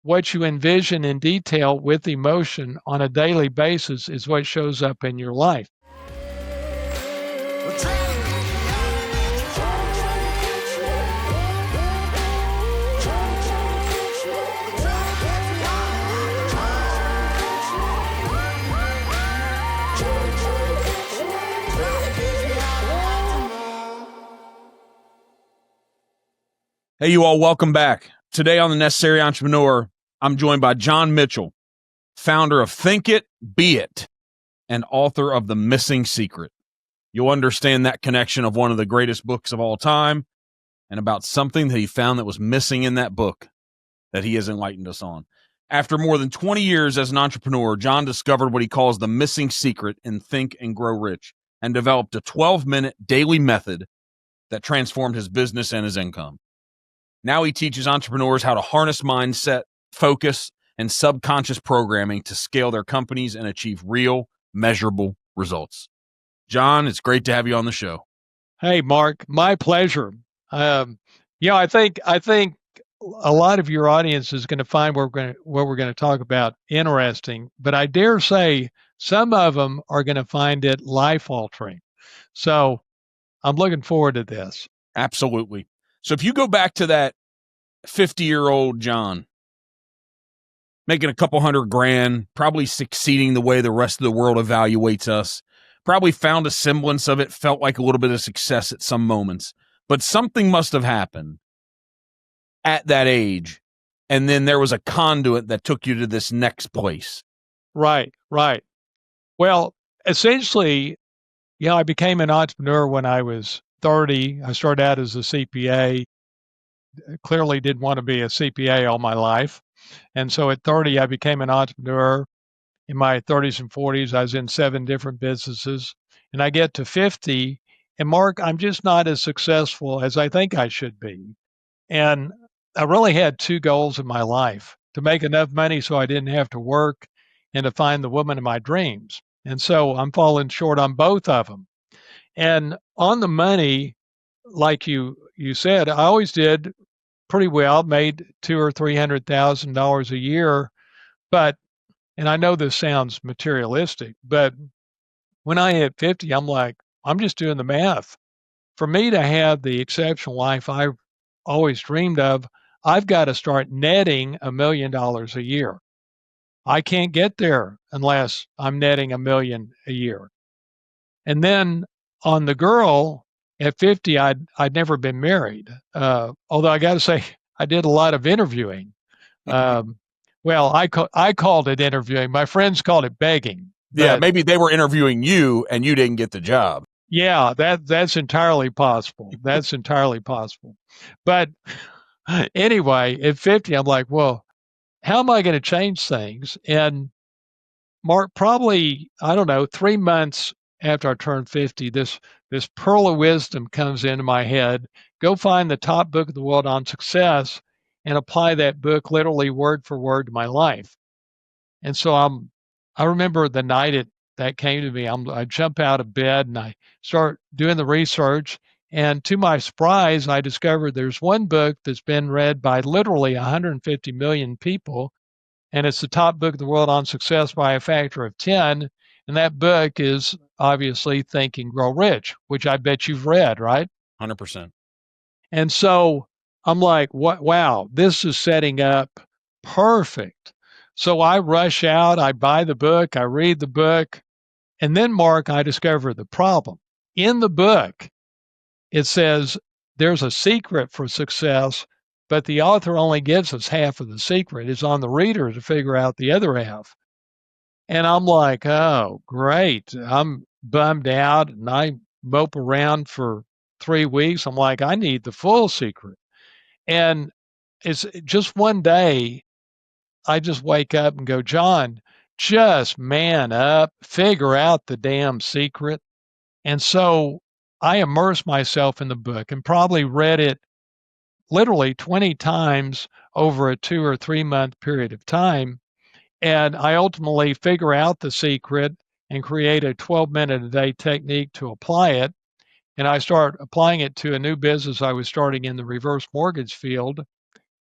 what you envision in detail with emotion on a daily basis is what shows up in your life. Hey, you all, welcome back. Today on The Necessary Entrepreneur, I'm joined by John Mitchell, founder of Think It, Be It, and author of The Missing Secret. You'll understand that connection of one of the greatest books of all time and about something that he found that was missing in that book that he has enlightened us on. After more than 20 years as an entrepreneur, John discovered what he calls the missing secret in Think and Grow Rich and developed a 12-minute daily method that transformed his business and his income. Now he teaches entrepreneurs how to harness mindset, focus, and subconscious programming to scale their companies and achieve real, measurable results. John, it's great to have you on the show. Hey, Mark, my pleasure. I think a lot of your audience is going to find what we're going to talk about interesting, but I dare say some of them are going to find it life altering. So I'm looking forward to this. Absolutely. So if you go back to that 50-year-old John, making a couple $100,000, probably succeeding the way the rest of the world evaluates us, probably found a semblance of it, felt like a little bit of success at some moments, but something must have happened at that age. And then there was a conduit that took you to this next place. Right. Well, essentially, I became an entrepreneur when I was 30. I started out as a CPA. Clearly didn't want to be a CPA all my life. And so at 30, I became an entrepreneur. In my 30s and 40s, I was in 7 different businesses. And I get to 50, and Mark, I'm just not as successful as I think I should be. And I really had 2 goals in my life: to make enough money so I didn't have to work, and to find the woman of my dreams. And so I'm falling short on both of them. And on the money, like you said, I always did pretty well, made $200,000 or $300,000 a year. But, and I know this sounds materialistic, but when I hit 50, I'm like, I'm just doing the math. For me to have the exceptional life I've always dreamed of, I've got to start netting $1 million a year. I can't get there unless I'm netting $1 million a year. And then on the girl, at 50, I'd never been married. Although I got to say, I did a lot of interviewing. Well, I called it interviewing. My friends called it begging. Yeah, maybe they were interviewing you and you didn't get the job. Yeah, that's entirely possible. That's entirely possible. But anyway, at 50, I'm like, well, how am I going to change things? And Mark, probably, I don't know, 3 months after I turned 50, this pearl of wisdom comes into my head. Go find the top book of the world on success and apply that book literally word for word to my life. And so I remember the night that came to me, I jump out of bed and I start doing the research. And to my surprise, I discovered there's one book that's been read by literally 150 million people. And it's the top book of the world on success by a factor of 10. And that book is obviously Think and Grow Rich, which I bet you've read, right? 100%. And so I'm like, what? Wow, this is setting up perfect. So I rush out, I buy the book, I read the book. And then, Mark, I discover the problem. In the book, it says there's a secret for success, but the author only gives us half of the secret. It's on the reader to figure out the other half. And I'm like, oh, great. I'm bummed out and I mope around for 3 weeks. I'm like, I need the full secret. And it's just one day, I just wake up and go, John, just man up, figure out the damn secret. And so I immersed myself in the book and probably read it literally 20 times over a 2 or 3 month period of time. And I ultimately figure out the secret and create a 12-minute a day technique to apply it. And I start applying it to a new business I was starting in the reverse mortgage field.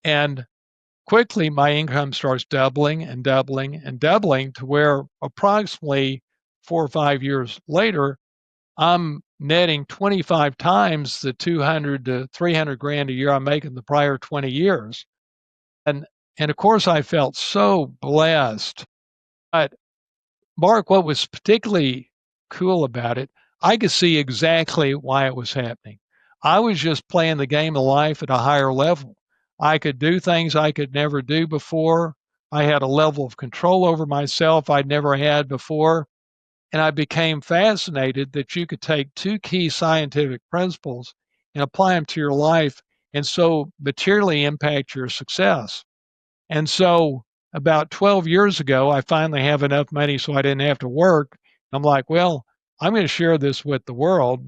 And quickly my income starts doubling and doubling and doubling to where approximately 4 or 5 years later, I'm netting 25 times the 200 to 300 grand a year I'm making the prior 20 years. And, and of course, I felt so blessed. But Mark, what was particularly cool about it, I could see exactly why it was happening. I was just playing the game of life at a higher level. I could do things I could never do before. I had a level of control over myself I'd never had before. And I became fascinated that you could take two key scientific principles and apply them to your life and so materially impact your success. And so about 12 years ago, I finally have enough money so I didn't have to work. I'm like, well, I'm going to share this with the world.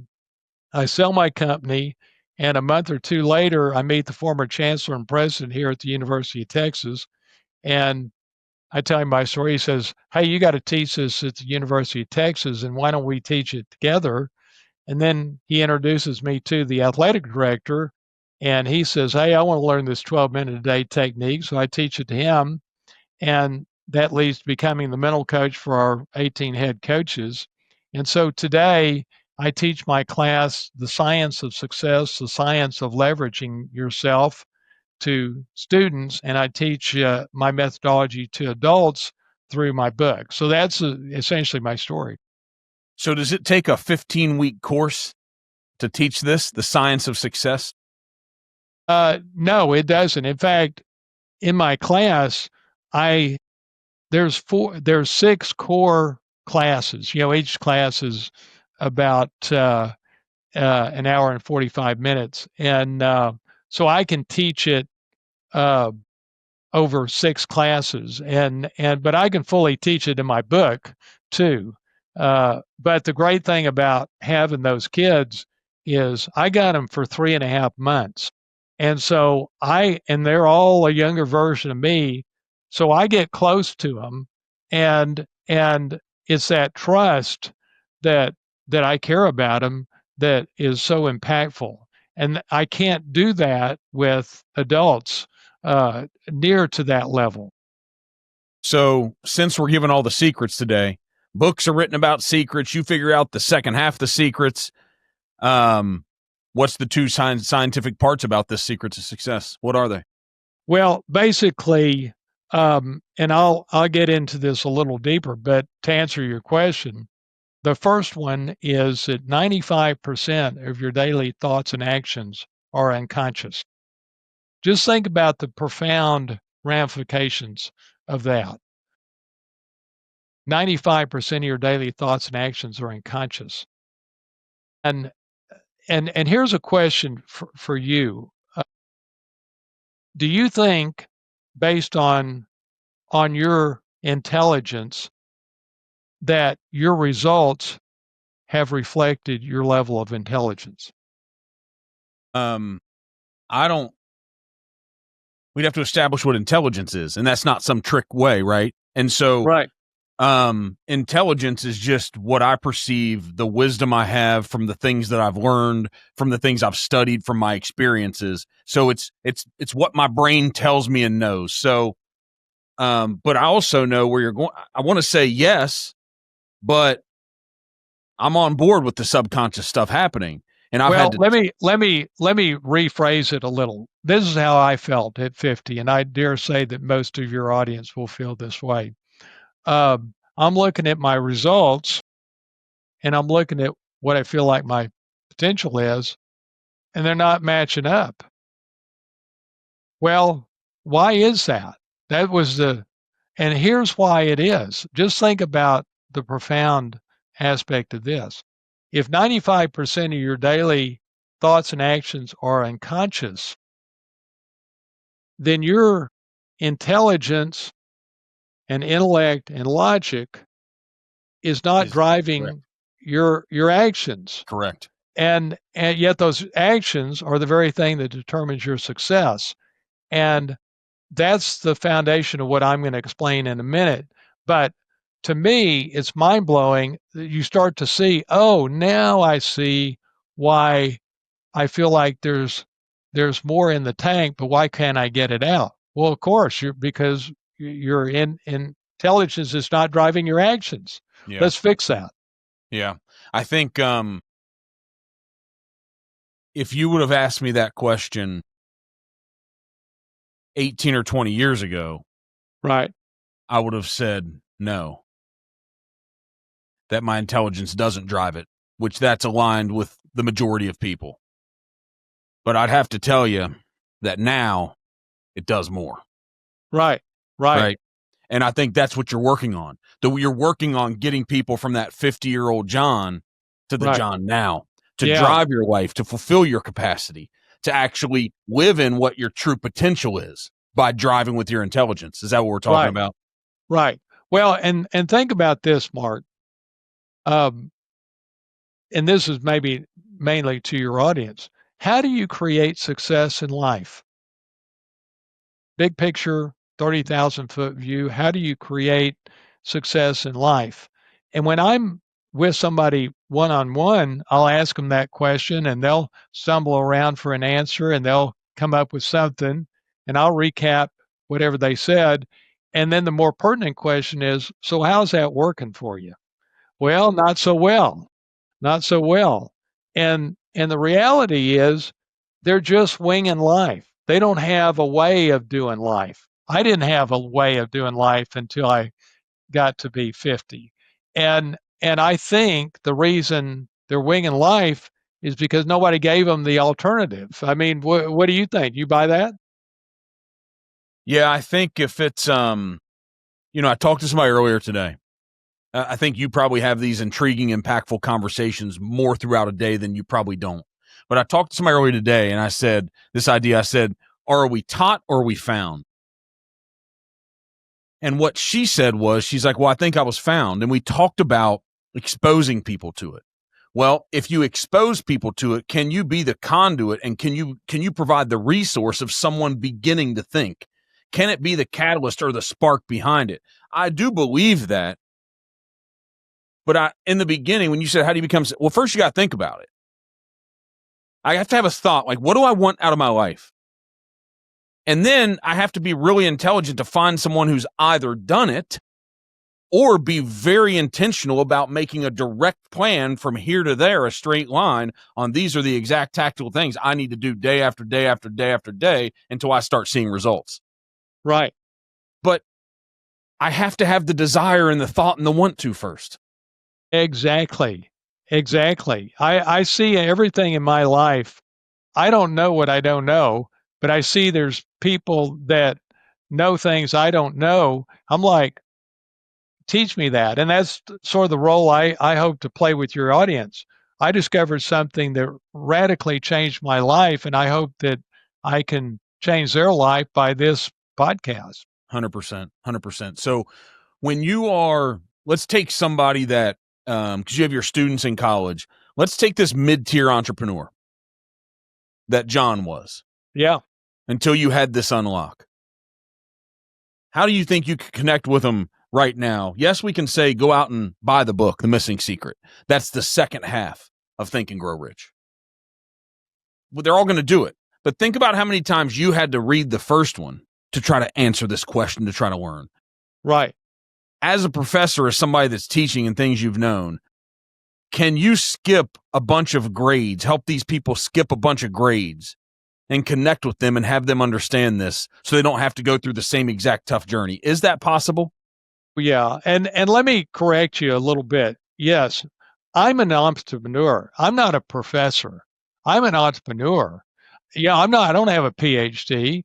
I sell my company, and a month or two later, I meet the former chancellor and president here at the University of Texas. And I tell him my story. He says, hey, you got to teach this at the University of Texas, and why don't we teach it together? And then he introduces me to the athletic director, and he says, hey, I want to learn this 12-minute a day technique. So I teach it to him. And that leads to becoming the mental coach for our 18 head coaches. And so today, I teach my class the science of success, the science of leveraging yourself to students, and I teach my methodology to adults through my book. So that's essentially my story. So does it take a 15-week course to teach this, the science of success? No, it doesn't. In fact, in my class, there's 6 core classes. Each class is about an hour and 45 minutes, and so I can teach it uh, over 6 classes, but I can fully teach it in my book too. But the great thing about having those kids is I got them for 3.5 months, and so they're all a younger version of me, so I get close to them, and it's that trust that I care about them that is so impactful, and I can't do that with adults near to that level. So, since we're giving all the secrets today, books are written about secrets. You figure out the second half of the secrets. What's the two scientific parts about this secrets of success? What are they? Well, basically, and I'll get into this a little deeper, but to answer your question, the first one is that 95% of your daily thoughts and actions are unconscious. Just think about the profound ramifications of that. 95% of your daily thoughts and actions are unconscious. And here's a question for you. Do you think, based on your intelligence, that your results have reflected your level of intelligence? I don't. We'd have to establish what intelligence is, and that's not some trick way, right? And so, Right. Intelligence is just what I perceive, the wisdom I have from the things that I've learned, from the things I've studied, from my experiences. So it's what my brain tells me and knows. So, but I also know where you're going. I want to say yes, but I'm on board with the subconscious stuff happening. And let me rephrase it a little. This is how I felt at 50, and I dare say that most of your audience will feel this way. I'm looking at my results, and I'm looking at what I feel like my potential is, and they're not matching up. Well, why is that? And here's why it is. Just think about the profound aspect of this. If 95% of your daily thoughts and actions are unconscious, then your intelligence and intellect and logic is not driving your actions. Correct. And yet those actions are the very thing that determines your success. And that's the foundation of what I'm going to explain in a minute. But to me, it's mind blowing that you start to see, oh, now I see why I feel like there's more in the tank, but why can't I get it out? Well, of course, because your intelligence is not driving your actions. Yeah. Let's fix that. Yeah. I think if you would have asked me that question 18 or 20 years ago, Right. I would have said no, that my intelligence doesn't drive it, which that's aligned with the majority of people. But I'd have to tell you that now it does more. Right. Right. Right. And I think that's what you're working on. You're working on getting people from that 50-year-old John to the Right. John now, to Yeah. drive your life, to fulfill your capacity, to actually live in what your true potential is by driving with your intelligence. Is that what we're talking Right. about? Right. Well, and think about this, Mark. Um, and this is maybe mainly to your audience. How do you create success in life? Big picture, 30,000-foot view. How do you create success in life? And when I'm with somebody one on one, I'll ask them that question and they'll stumble around for an answer and they'll come up with something and I'll recap whatever they said. And then the more pertinent question is, so how's that working for you? Well, not so well. Not so well. And the reality is they're just winging life. They don't have a way of doing life. I didn't have a way of doing life until I got to be 50. And I think the reason they're winging life is because nobody gave them the alternative. I mean, what do you think? You buy that? Yeah, I think if it's, I talked to somebody earlier today. I think you probably have these intriguing, impactful conversations more throughout a day than you probably don't. But I talked to somebody earlier today and I said, are we taught or are we found? And what she said was, she's like, well, I think I was found. And we talked about exposing people to it. Well, if you expose people to it, can you be the conduit and can you provide the resource of someone beginning to think? Can it be the catalyst or the spark behind it? I do believe that. But in the beginning, when you said, how do you become, well, first you got to think about it. I have to have a thought, like, what do I want out of my life? And then I have to be really intelligent to find someone who's either done it or be very intentional about making a direct plan from here to there, a straight line on these are the exact tactical things I need to do day after day after day after day until I start seeing results. Right. But I have to have the desire and the thought and the want to first. Exactly. Exactly. I see everything in my life. I don't know what I don't know, but I see there's people that know things I don't know. I'm like, teach me that. And that's sort of the role I hope to play with your audience. I discovered something that radically changed my life, and I hope that I can change their life by this podcast. 100%. 100%. So when let's take somebody that, because you have your students in college, let's take this mid-tier entrepreneur that John was. Yeah. Until you had this unlock. How do you think you could connect with them right now? Yes, we can say go out and buy the book, The Missing Secret. That's the second half of Think and Grow Rich. Well, they're all going to do it. But think about how many times you had to read the first one to try to answer this question, to try to learn. Right. As a professor, as somebody that's teaching and things you've known, can you skip a bunch of grades, help these people skip a bunch of grades and connect with them and have them understand this so they don't have to go through the same exact tough journey? Is that possible? Yeah. And let me correct you a little bit. Yes, I'm an entrepreneur. I'm not a professor. I'm an entrepreneur. Yeah, I don't have a PhD.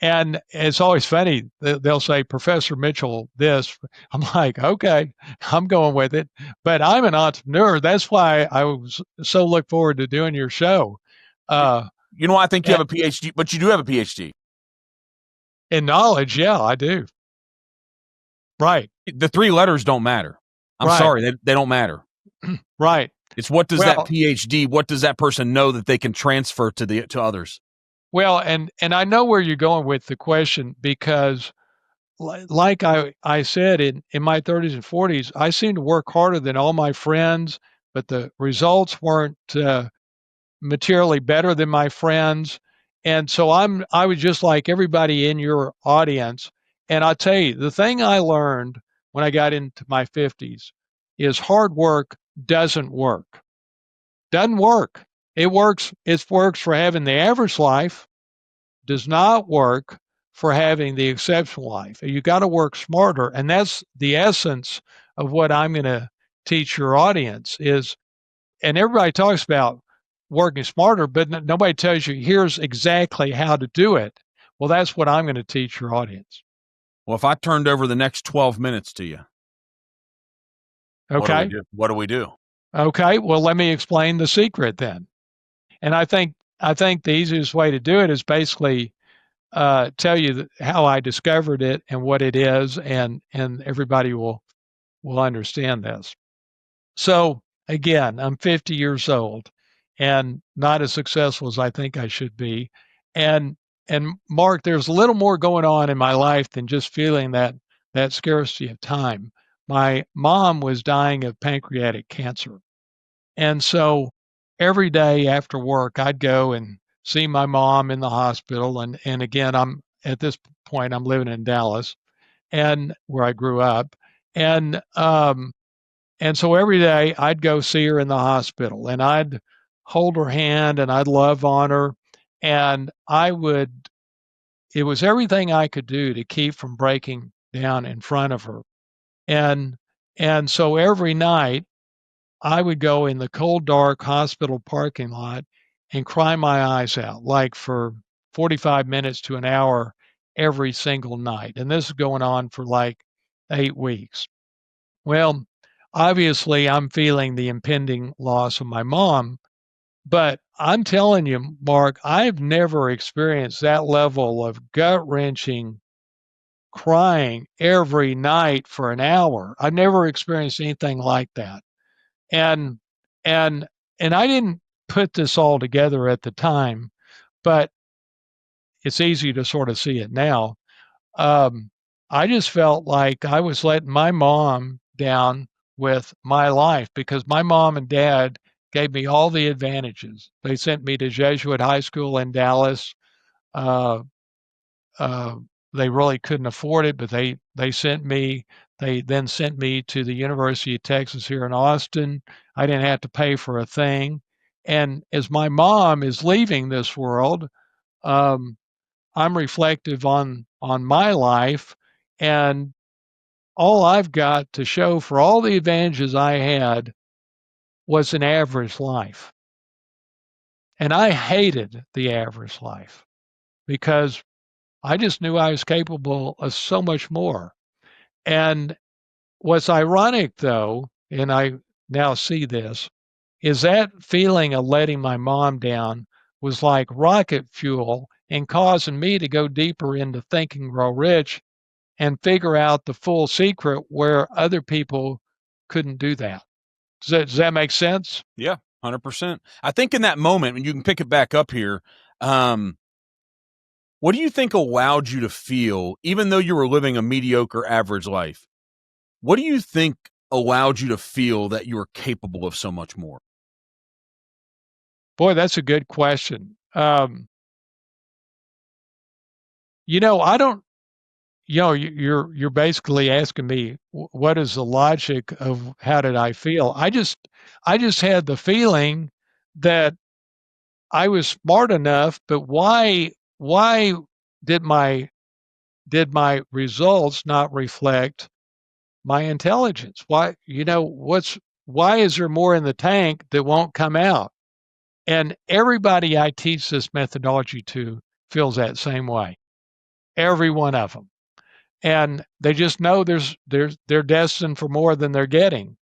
And it's always funny. They'll say, Professor Mitchell, this. I'm like, okay, I'm going with it. But I'm an entrepreneur. That's why I was so look forward to doing your show. I think you have a PhD, but you do have a PhD. In knowledge, yeah, I do. Right. The three letters don't matter. I'm sorry, they don't matter. Right. It's what does that PhD, what does that person know that they can transfer to others? Well, and I know where you're going with the question because like I said, in my 30s and 40s, I seemed to work harder than all my friends, but the results weren't materially better than my friends. And so I was just like everybody in your audience. And I'll tell you, the thing I learned when I got into my 50s is hard work doesn't work. Doesn't work. It works for having the average life, does not work for having the exceptional life. You got to work smarter. And that's the essence of what I'm going to teach your audience is, and everybody talks about working smarter, but nobody tells you here's exactly how to do it. Well, that's what I'm going to teach your audience. Well, if I turned over the next 12 minutes to you, Okay. What do we do? Okay. Well, let me explain the secret then. And I think the easiest way to do it is basically tell you how I discovered it and what it is, and everybody will understand this. So again, I'm 50 years old and not as successful as I think I should be. And Mark, there's a little more going on in my life than just feeling that scarcity of time. My mom was dying of pancreatic cancer. And so every day after work, I'd go and see my mom in the hospital. And again, I'm at this point, I'm living in Dallas and where I grew up. And and so every day I'd go see her in the hospital and I'd hold her hand and I'd love on her. And it was everything I could do to keep from breaking down in front of her. And, and so every night I would go in the cold, dark hospital parking lot and cry my eyes out, like for 45 minutes to an hour every single night. And this is going on for like 8 weeks. Well, obviously, I'm feeling the impending loss of my mom, but I'm telling you, Mark, I've never experienced that level of gut wrenching crying every night for an hour. I've never experienced anything like that. And and and I didn't put this all together at the time, but it's easy to sort of see it now. Um, I just felt like I was letting my mom down with my life because my mom and dad gave me all the advantages. They sent me to Jesuit high school in Dallas. Uh, uh, they really couldn't afford it, but they sent me. They then sent me to the University of Texas here in Austin. I didn't have to pay for a thing. And as my mom is leaving this world, um, I'm reflective on my life, and all I've got to show for all the advantages I had was an average life. And I hated the average life because I just knew I was capable of so much more. And what's ironic, though, and I now see this, is that feeling of letting my mom down was like rocket fuel and causing me to go deeper into Think and Grow Rich and figure out the full secret where other people couldn't do that. Does that make sense? Yeah, 100%. I think in that moment, when you can pick it back up here, what do you think allowed you to feel, even though you were living a mediocre average life, what do you think allowed you to feel that you were capable of so much more? Boy, that's a good question. I don't. You're basically asking me what is the logic of how did I feel? I just had the feeling that I was smart enough, but why did my results not reflect my intelligence? Why is there more in the tank that won't come out? And everybody I teach this methodology to feels that same way. Every one of them. And they just know they're destined for more than they're getting.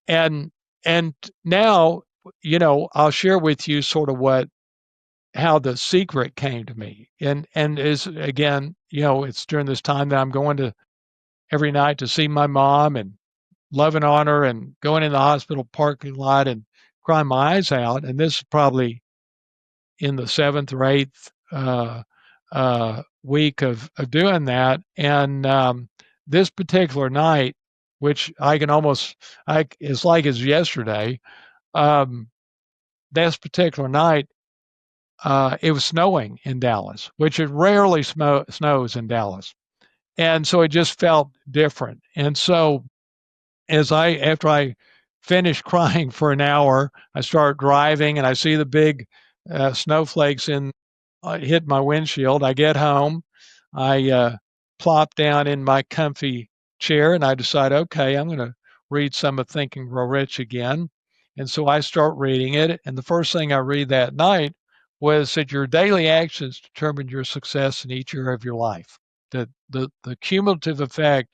And and now, I'll share with you sort of how the secret came to me. And is again, it's during this time that I'm going to every night to see my mom and loving on her and going in the hospital parking lot and crying my eyes out. And this is probably in the seventh or eighth week of doing that. And this particular night, which it's like it's yesterday. This particular night, it was snowing in Dallas, which it rarely snows in Dallas. And so it just felt different. And so after I finish crying for an hour, I start driving and I see the big snowflakes hit my windshield. I get home, I plop down in my comfy chair, and I decide, okay, I'm going to read some of Think and Grow Rich again. And so I start reading it, and the first thing I read that night was that your daily actions determine your success in each area of your life. The cumulative effect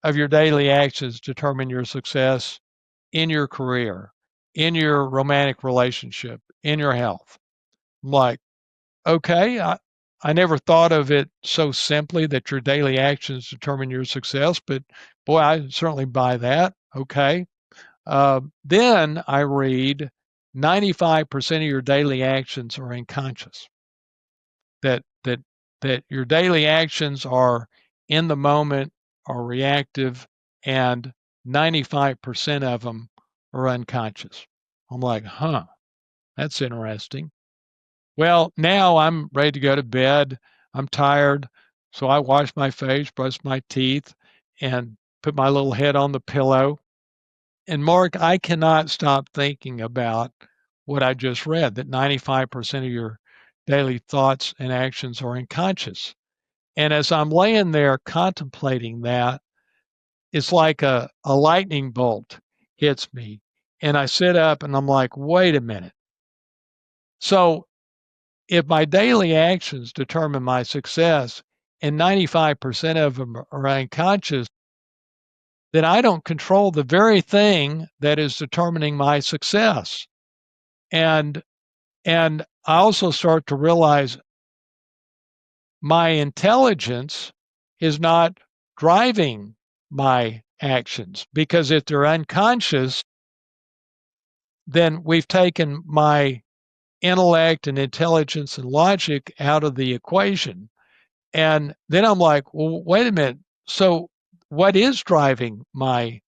of your daily actions determine your success in your career, in your romantic relationship, in your health. I'm like, okay, I never thought of it so simply that your daily actions determine your success, but boy, I certainly buy that. Okay. Then I read 95% of your daily actions are unconscious. That your daily actions are in the moment, are reactive, and 95% of them are unconscious. I'm like, huh, that's interesting. Well, now I'm ready to go to bed. I'm tired. So I wash my face, brush my teeth, and put my little head on the pillow. And Mark, I cannot stop thinking about what I just read, that 95% of your daily thoughts and actions are unconscious. And as I'm laying there contemplating that, it's like a lightning bolt hits me. And I sit up and I'm like, wait a minute. So if my daily actions determine my success and 95% of them are unconscious, then I don't control the very thing that is determining my success. And and I also start to realize my intelligence is not driving my actions, because if they're unconscious, then we've taken my intellect and intelligence and logic out of the equation. And then I'm like, well, wait a minute. So what is driving my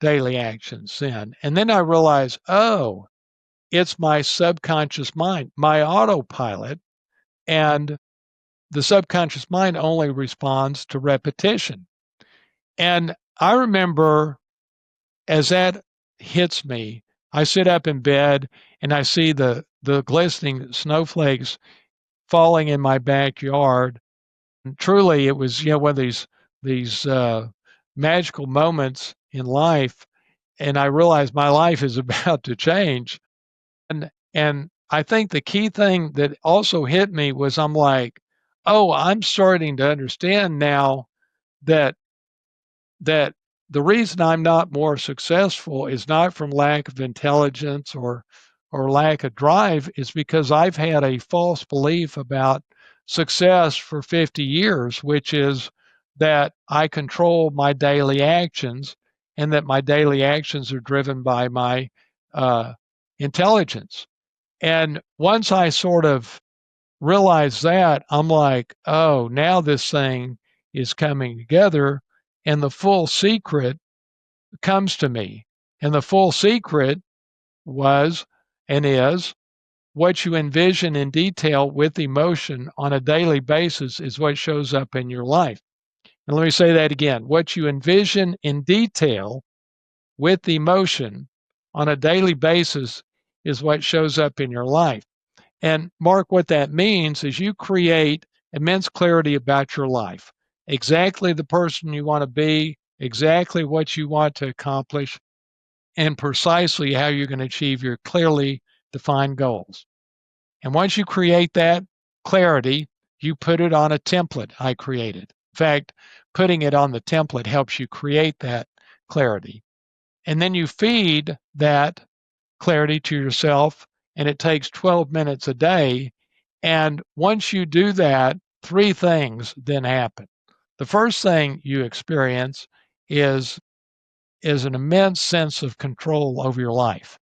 daily actions then? And then I realize, oh, it's my subconscious mind, my autopilot. And the subconscious mind only responds to repetition. And I remember as that hits me, I sit up in bed and I see the glistening snowflakes falling in my backyard. And truly, it was one of these magical moments in life, and I realized my life is about to change. And I think the key thing that also hit me was I'm like, oh, I'm starting to understand now that that the reason I'm not more successful is not from lack of intelligence or lack of drive, is because I've had a false belief about success for 50 years, which is that I control my daily actions and that my daily actions are driven by my uh, intelligence. And once I sort of realized that, I'm like, oh, now this thing is coming together, and the full secret comes to me. And the full secret was and is what you envision in detail with emotion on a daily basis is what shows up in your life. And let me say that again. What you envision in detail with emotion on a daily basis is what shows up in your life. And Mark, what that means is you create immense clarity about your life, exactly the person you want to be, exactly what you want to accomplish, and precisely how you're going to achieve your clearly defined goals. And once you create that clarity, you put it on a template I created. In fact, putting it on the template helps you create that clarity. And then you feed that clarity to yourself, and it takes 12 minutes a day. And once you do that, three things then happen. The first thing you experience is an immense sense of control over your life.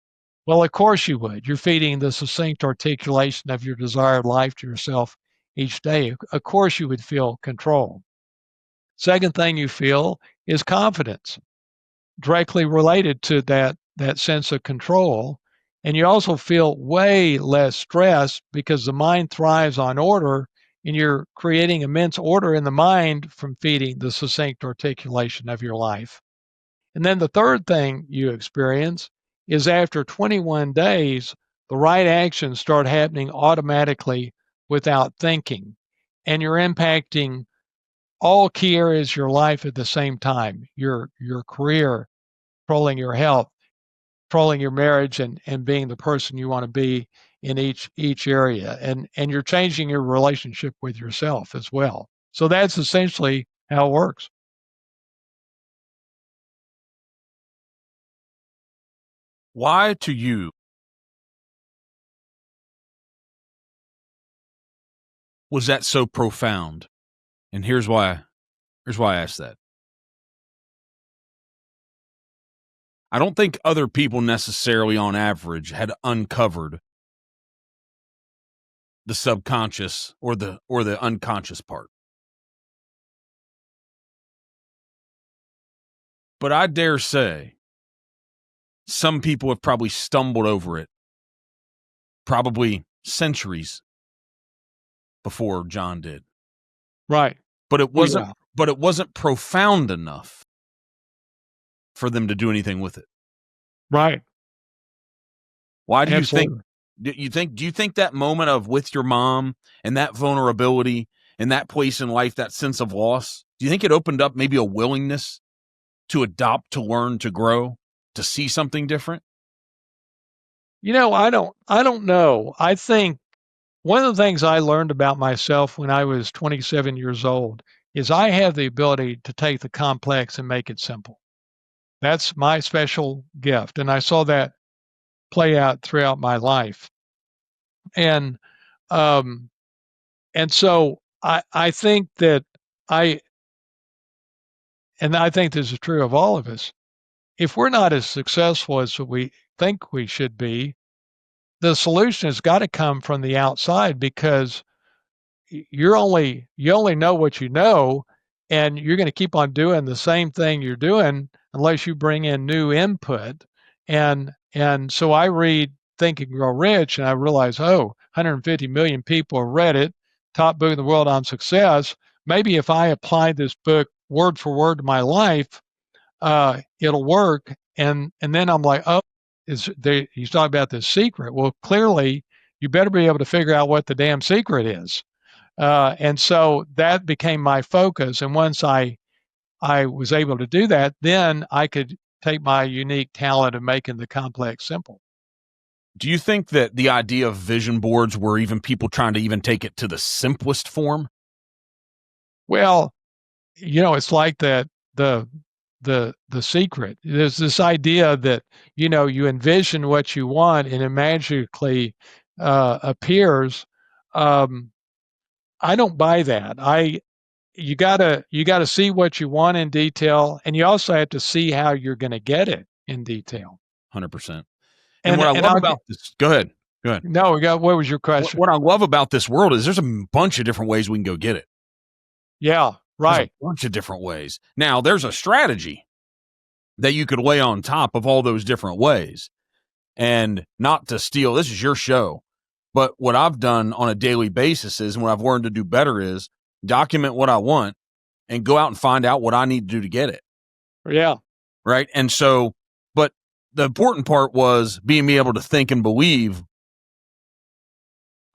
Well, of course you would. You're feeding the succinct articulation of your desired life to yourself each day. Of course you would feel control. Second thing you feel is confidence, directly related to that sense of control And you also feel way less stressed because the mind thrives on order, and you're creating immense order in the mind from feeding the succinct articulation of your life. And then the third thing you experience is after 21 days, the right actions start happening automatically without thinking. And you're impacting all key areas of your life at the same time. Your career, controlling your health, controlling your marriage, and being the person you want to be in each area. And you're changing your relationship with yourself as well. So that's essentially how it works. Why to you was that so profound? And here's why I asked that. I don't think other people necessarily on average had uncovered the subconscious or the unconscious part. But I dare say some people have probably stumbled over it probably centuries before John did. Right. But it wasn't Yeah. but it wasn't profound enough for them to do anything with it. Right. Why do you Absolutely. do you think that moment of with your mom and that vulnerability and that place in life, that sense of loss, do you think it opened up maybe a willingness to adopt, to learn, to grow, to see something different? I don't know. I think one of the things I learned about myself when I was 27 years old is I have the ability to take the complex and make it simple. That's my special gift. And I saw that play out throughout my life. And um and so I think that I and I think this is true of all of us. If we're not as successful as we think we should be, the solution has got to come from the outside, because you only know what you know, and you're going to keep on doing the same thing you're doing unless you bring in new input. And so I read Think and Grow Rich, and I realize, 150 million people have read it, top book in the world on success. Maybe if I apply this book word for word to my life, it'll work. And then I'm like, he's talking about this secret. Well, clearly you better be able to figure out what the damn secret is. And so that became my focus. And once I was able to do that, then I could take my unique talent of making the complex simple. Do you think that the idea of vision boards were even people trying to even take it to the simplest form? Well, it's like the the secret. There's this idea that you envision what you want and it magically appears. Um, I don't buy that. You gotta see what you want in detail, and you also have to see how you're going to get it in detail. 100%. And And what I and love I'll about this, go ahead. Go ahead. no, we got what was your What, question? what I love about this world is there's a bunch of different ways we can go get it. Yeah, There's a right. bunch of different ways. Now, there's a strategy that you could lay on top of all those different ways. And not to steal, this is your show. But what I've done on a daily basis is, and what I've learned to do better is document what I want and go out and find out what I need to do to get it. Yeah, Right. And so, but the important part was being able to think and believe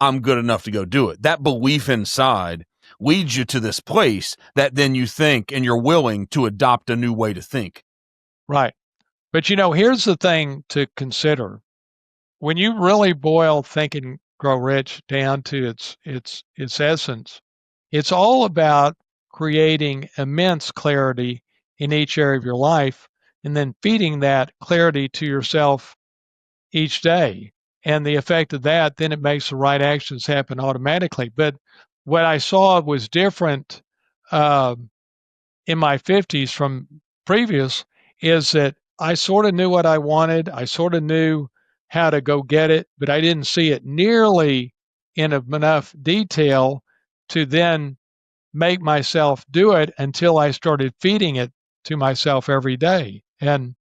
I'm good enough to go do it. That belief inside leads you to this place that then you think and you're willing to adopt a new way to think. right. But here's the thing to consider. When you really boil Think and Grow Rich down to its essence, it's all about creating immense clarity in each area of your life, and then feeding that clarity to yourself each day. And the effect of that, then it makes the right actions happen automatically. But what I saw was different um, in my 50s from previous is that I sort of knew what I wanted. I sort of knew how to go get it, but I didn't see it nearly in enough detail to then make myself do it until I started feeding it to myself every day. And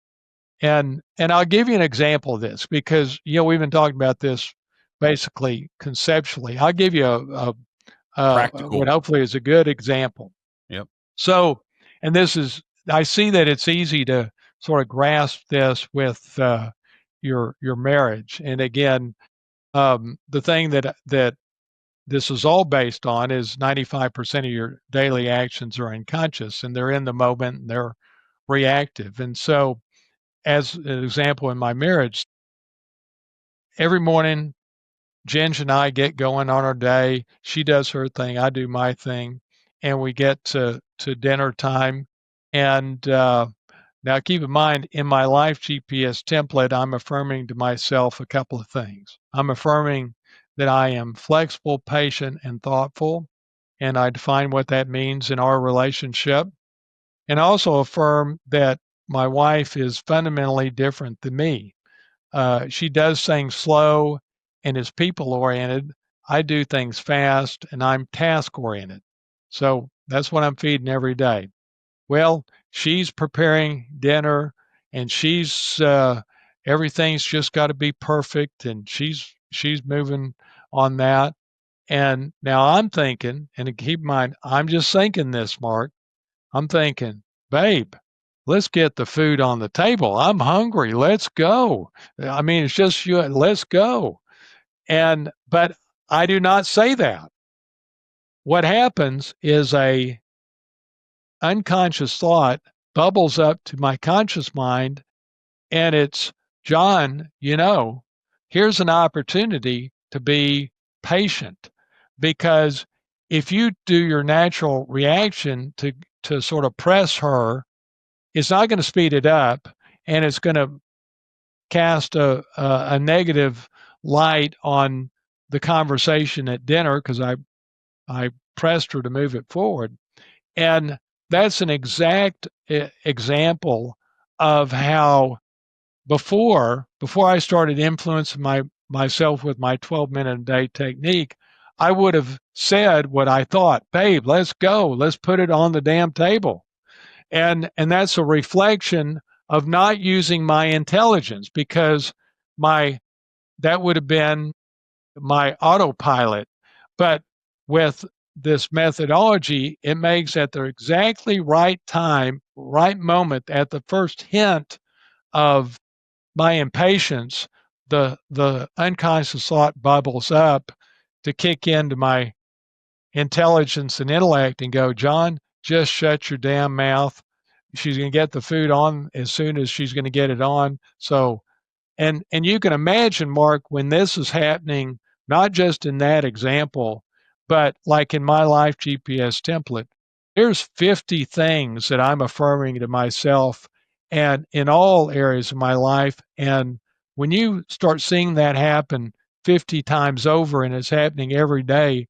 And I'll give you an example of this because we've been talking about this basically conceptually. I'll give you what Practical. hopefully is a good example. Yep. So, and this is, I see that it's easy to sort of grasp this with your marriage. And again, the thing that this is all based on is 95% of your daily actions are unconscious, and they're in the moment, and they're reactive. And so, as an example, in my marriage, every morning, Ginge and I get going on our day. She does her thing, I do my thing, and we get to dinner time. And now, keep in mind, in my life GPS template, I'm affirming to myself a couple of things. I'm affirming that I am flexible, patient, and thoughtful, and I define what that means in our relationship. And I also affirm that my wife is fundamentally different than me. She does things slow and is people oriented. I do things fast and I'm task oriented. So that's what I'm feeding every day. Well, she's preparing dinner and everything's just got to be perfect, and she's moving on that. And now I'm thinking, and keep in mind, I'm just thinking this, Mark. I'm thinking, babe, let's get the food on the table. I'm hungry. Let's go. I mean, it's just you. Let's go. But I do not say that. What happens is a unconscious thought bubbles up to my conscious mind, and it's, John, here's an opportunity to be patient, because if you do your natural reaction to sort of press her, it's not going to speed it up, and it's going to cast a negative light on the conversation at dinner because I pressed her to move it forward. And that's an exact example of how before I started influencing myself with my 12-minute a day technique, I would have said what I thought, babe, let's go. Let's put it on the damn table. And that's a reflection of not using my intelligence, because my that would have been my autopilot. But with this methodology, it makes at the exactly right time, right moment, at the first hint of my impatience, the unconscious thought bubbles up to kick into my intelligence and intellect and go, John, just shut your damn mouth. She's going to get the food on as soon as she's going to get it on. So, and you can imagine, Mark, when this is happening, not just in that example, but like in my life GPS template, there's 50 things that I'm affirming to myself and in all areas of my life. And when you start seeing that happen 50 times over, and it's happening every day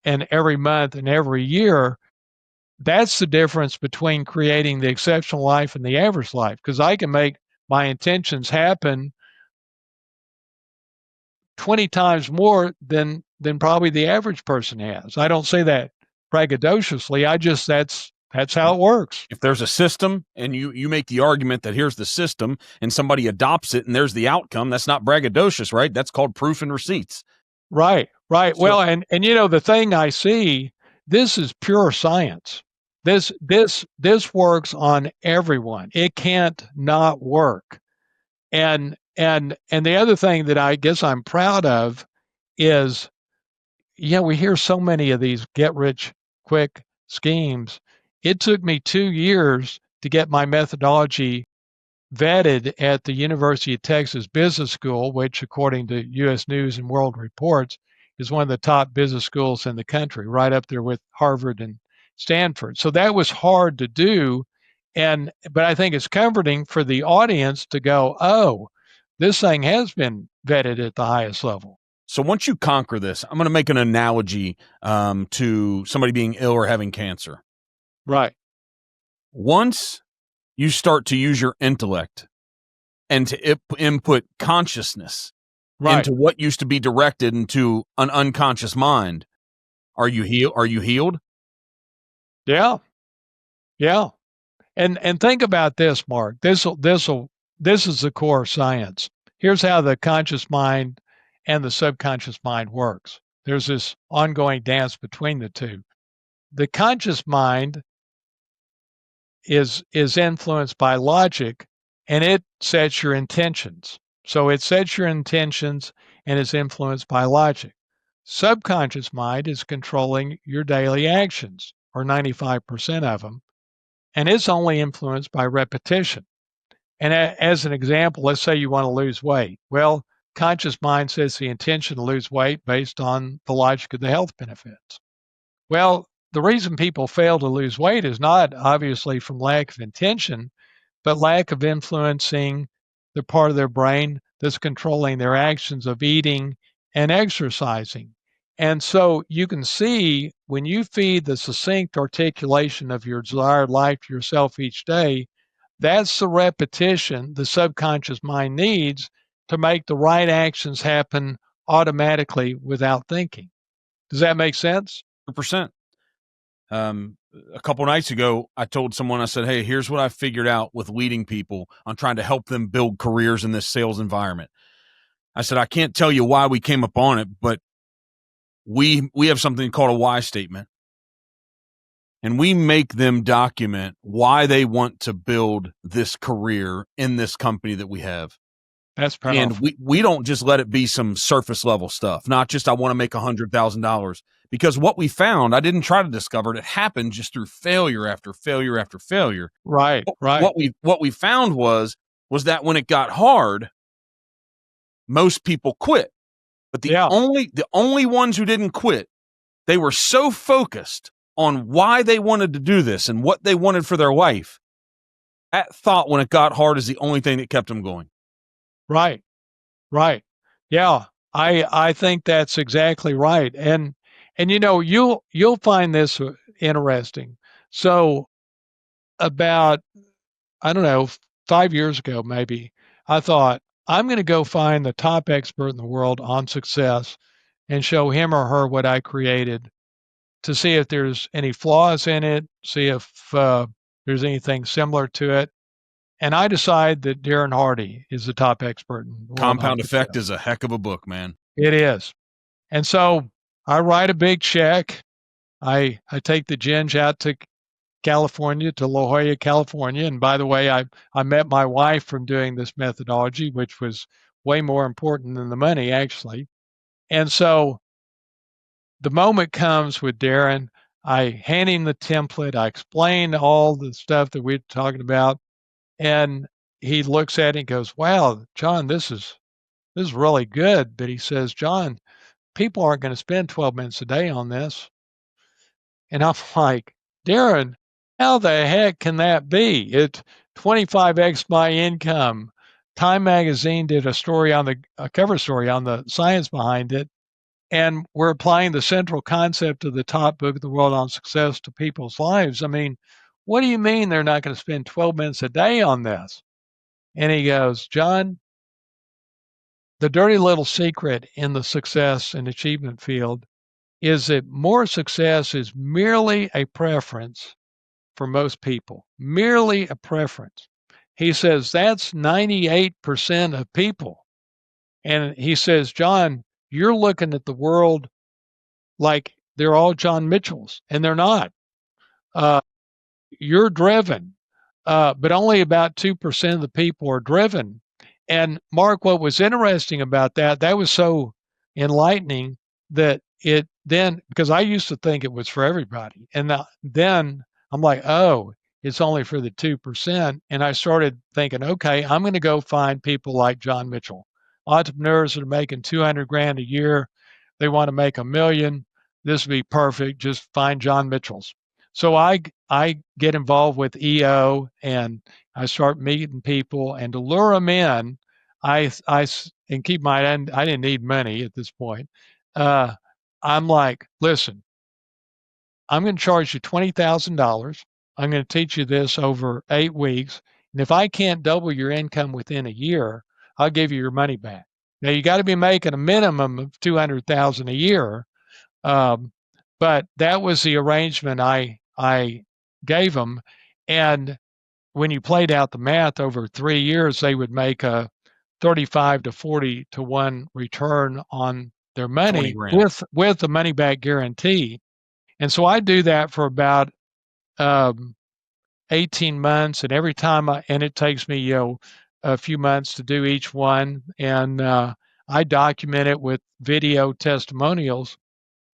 and every month and every year, that's the difference between creating the exceptional life and the average life, because I can make my intentions happen 20 times more than probably the average person has. I don't say that braggadociously. That's how it works. If there's a system and you make the argument that here's the system and somebody adopts it and there's the outcome, that's not braggadocious, right? That's called proof and receipts. Right. Well, and the thing I see, this is pure science. This works on everyone. It can't not work. And the other thing that I guess I'm proud of is, we hear so many of these get rich quick schemes. It took me 2 years to get my methodology vetted at the University of Texas Business School, which, according to U.S. News and World Reports, is one of the top business schools in the country, right up there with Harvard and Stanford. So that was hard to do. But I think it's comforting for the audience to go, oh, this thing has been vetted at the highest level. So once you conquer this, I'm going to make an analogy to somebody being ill or having cancer. Right. Once you start to use your intellect and to input consciousness into what used to be directed into an unconscious mind, are you healed? Yeah. And think about this, Mark. This'll this is the core science. Here's how the conscious mind and the subconscious mind works. There's this ongoing dance between the two. The conscious mind is influenced by logic, and it sets your intentions. So it sets your intentions and is influenced by logic. Subconscious mind is controlling your daily actions, or 95% of them, and it's only influenced by repetition. And as an example, let's say you want to lose weight. Well, conscious mind sets the intention to lose weight based on the logic of the health benefits. Well, the reason people fail to lose weight is not obviously from lack of intention, but lack of influencing the part of their brain that's controlling their actions of eating and exercising. And so you can see when you feed the succinct articulation of your desired life to yourself each day, that's the repetition the subconscious mind needs to make the right actions happen automatically without thinking. Does that make sense? 100%. A couple nights ago, I told someone, I said, hey, here's what I figured out with leading people on trying to help them build careers in this sales environment. I said, I can't tell you why we came up on it, but we have something called a why statement. And we make them document why they want to build this career in this company that we have. That's powerful. And we don't just let it be some surface level stuff, not just I want to make $100,000. Because what we found, I didn't try to discover it. It happened just through failure after failure after failure. Right. What we found was that when it got hard, most people quit. But the only ones who didn't quit, they were so focused on why they wanted to do this and what they wanted for their life. That thought when it got hard is the only thing that kept them going. Right. Right. Yeah. I think that's exactly right. And you know, you'll find this interesting. So about, I don't know, 5 years ago maybe, I thought I'm going to go find the top expert in the world on success and show him or her what I created to see if there's any flaws in it, see if there's anything similar to it. And I decide that Darren Hardy is the top expert in the world. Compound Effect is a heck of a book, man. It is. And so I write a big check. I take the ginge out to California, to La Jolla, California. And by the way, I met my wife from doing this methodology, which was way more important than the money, actually. And so the moment comes with Darren. I hand him the template. I explain all the stuff that we're talking about. And he looks at it and goes, wow, John, this is really good. But he says, John, people aren't going to spend 12 minutes a day on this. And I'm like, Darren, how the heck can that be? It's 25x my income. Time magazine did a cover story on the science behind it. And we're applying the central concept of the top book of the world on success to people's lives. I mean, what do you mean they're not going to spend 12 minutes a day on this? And he goes, John, the dirty little secret in the success and achievement field is that more success is merely a preference for most people, merely a preference. He says that's 98% of people. And he says, John, you're looking at the world like they're all John Mitchells, and they're not. You're driven, but only about 2% of the people are driven. And Mark, what was interesting about that was so enlightening that it then, because I used to think it was for everybody. And then I'm like, oh, it's only for the 2%. And I started thinking, okay, I'm going to go find people like John Mitchell, entrepreneurs that are making 200 grand a year. They want to make $1 million. This would be perfect. Just find John Mitchell's. So I get involved with EO and I start meeting people, and to lure them in, and keep in mind, I didn't need money at this point. I'm like, listen, I'm going to charge you $20,000. I'm going to teach you this over 8 weeks. And if I can't double your income within a year, I'll give you your money back. Now you got to be making a minimum of 200,000 a year. But that was the arrangement I gave them. And when you played out the math over 3 years, they would make a 35 to 40 to 1 return on their 20 money grand. with the money back guarantee. And so I do that for about 18 months, and every time and it takes me, a few months to do each one, and I document it with video testimonials.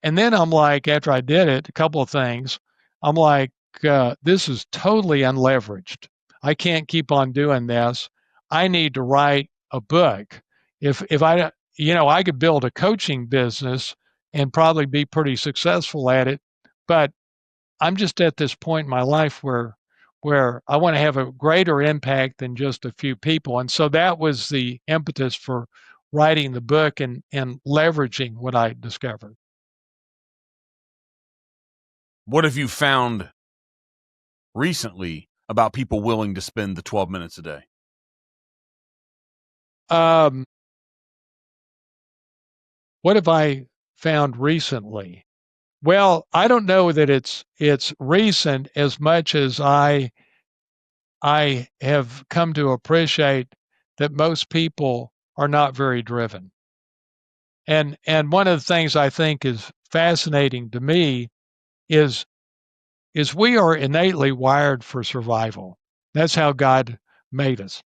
And then I'm like, after I did it, a couple of things. I'm like, this is totally unleveraged. I can't keep on doing this. I need to write a book. If I, I could build a coaching business and probably be pretty successful at it, but I'm just at this point in my life where I want to have a greater impact than just a few people. And so that was the impetus for writing the book and leveraging what I discovered. What have you found recently about people willing to spend the 12 minutes a day? What have I found recently? Well, I don't know that it's recent as much as I have come to appreciate that most people are not very driven. And one of the things I think is fascinating to me is we are innately wired for survival. That's how God made us.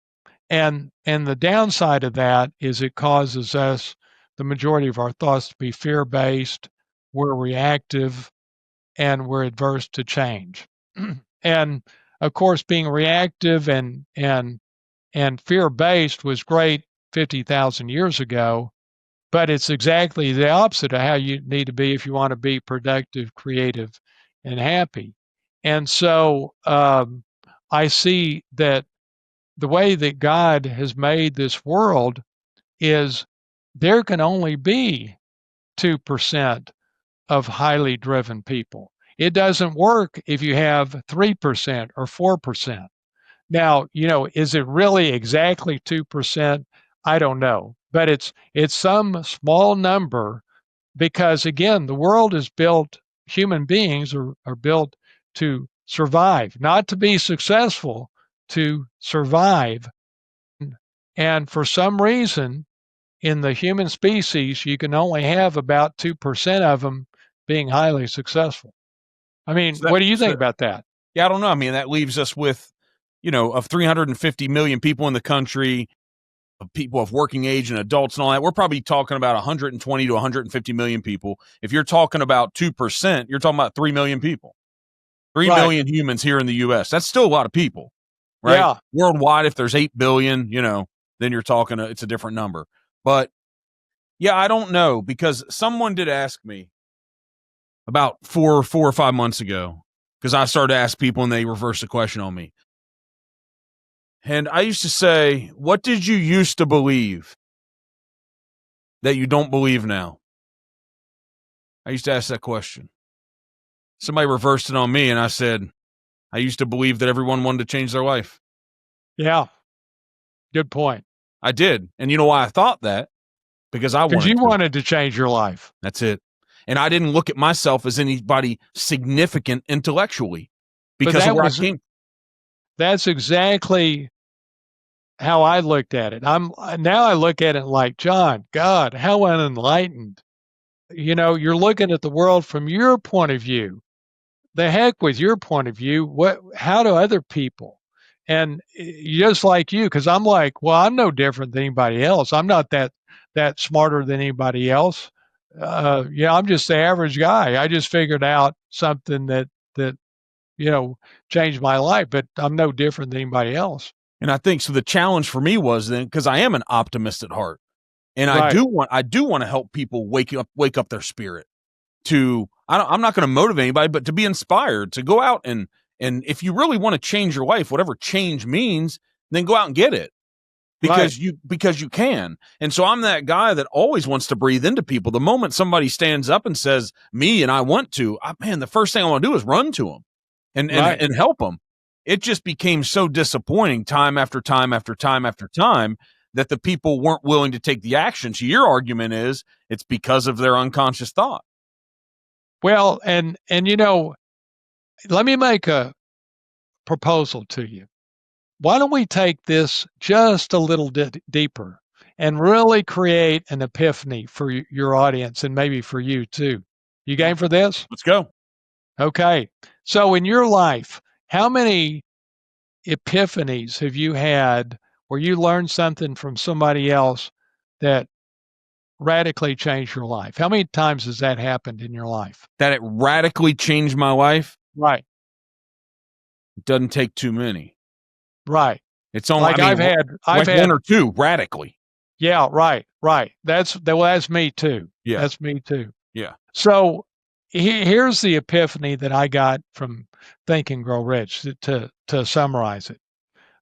And the downside of that is it causes us, the majority of our thoughts, to be fear-based, we're reactive, and we're adverse to change. And of course, being reactive and fear-based was great 50,000 years ago, but it's exactly the opposite of how you need to be if you want to be productive, creative, and happy. And so I see that the way that God has made this world is there can only be 2% of highly driven people. It doesn't work if you have 3% or 4%. Now, is it really exactly 2%? I don't know, but it's some small number because again, the world is built, human beings are built to survive, not to be successful, to survive. And for some reason, in the human species, you can only have about 2% of them being highly successful. I mean, what do you think about that? Yeah, I don't know. I mean, that leaves us with, of 350 million people in the country, of people of working age and adults and all that. We're probably talking about 120 to 150 million people. If you're talking about 2%, you're talking about 3 million people. 3 Right. million humans here in the U.S. That's still a lot of people, right? Yeah. Worldwide, if there's 8 billion, then you're talking, it's a different number. But yeah, I don't know, because someone did ask me about four or 5 months ago, because I started to ask people and they reversed the question on me. And I used to say, what did you used to believe that you don't believe now? I used to ask that question. Somebody reversed it on me, and I said, I used to believe that everyone wanted to change their life. Yeah. Good point. I did. And you know why I thought that? Because I wanted you to. wanted to change your life. That's it. And I didn't look at myself as anybody significant intellectually because of where I came. That's exactly how I looked at it. Now I look at it like, John, God, how unenlightened. You're looking at the world from your point of view. The heck with your point of view. How do other people? And just like you, because I'm like, well, I'm no different than anybody else. I'm not that smarter than anybody else. I'm just the average guy. I just figured out something that changed my life, but I'm no different than anybody else. And I think so. The challenge for me was then, because I am an optimist at heart, and Right. I do want to help people wake up their spirit. I'm not going to motivate anybody, but to be inspired, to go out and if you really want to change your life, whatever change means, then go out and get it. Because you can. And so I'm that guy that always wants to breathe into people. The moment somebody stands up and says me and I want to, the first thing I want to do is run to them and help them. It just became so disappointing time after time after time after time that the people weren't willing to take the action. So your argument is it's because of their unconscious thought. Well, and let me make a proposal to you. why don't we take this just a little deeper and really create an epiphany for your audience and maybe for you too? You game for this? Let's go. Okay. So in your life, how many epiphanies have you had where you learned something from somebody else that radically changed your life? How many times has that happened in your life? That it radically changed my life? Right. It doesn't take too many. Right. It's only, Like I've like one or two radically. yeah, right. That's me too. Yeah. That's me too. Yeah. So here's the epiphany that I got from Think and Grow Rich to summarize it.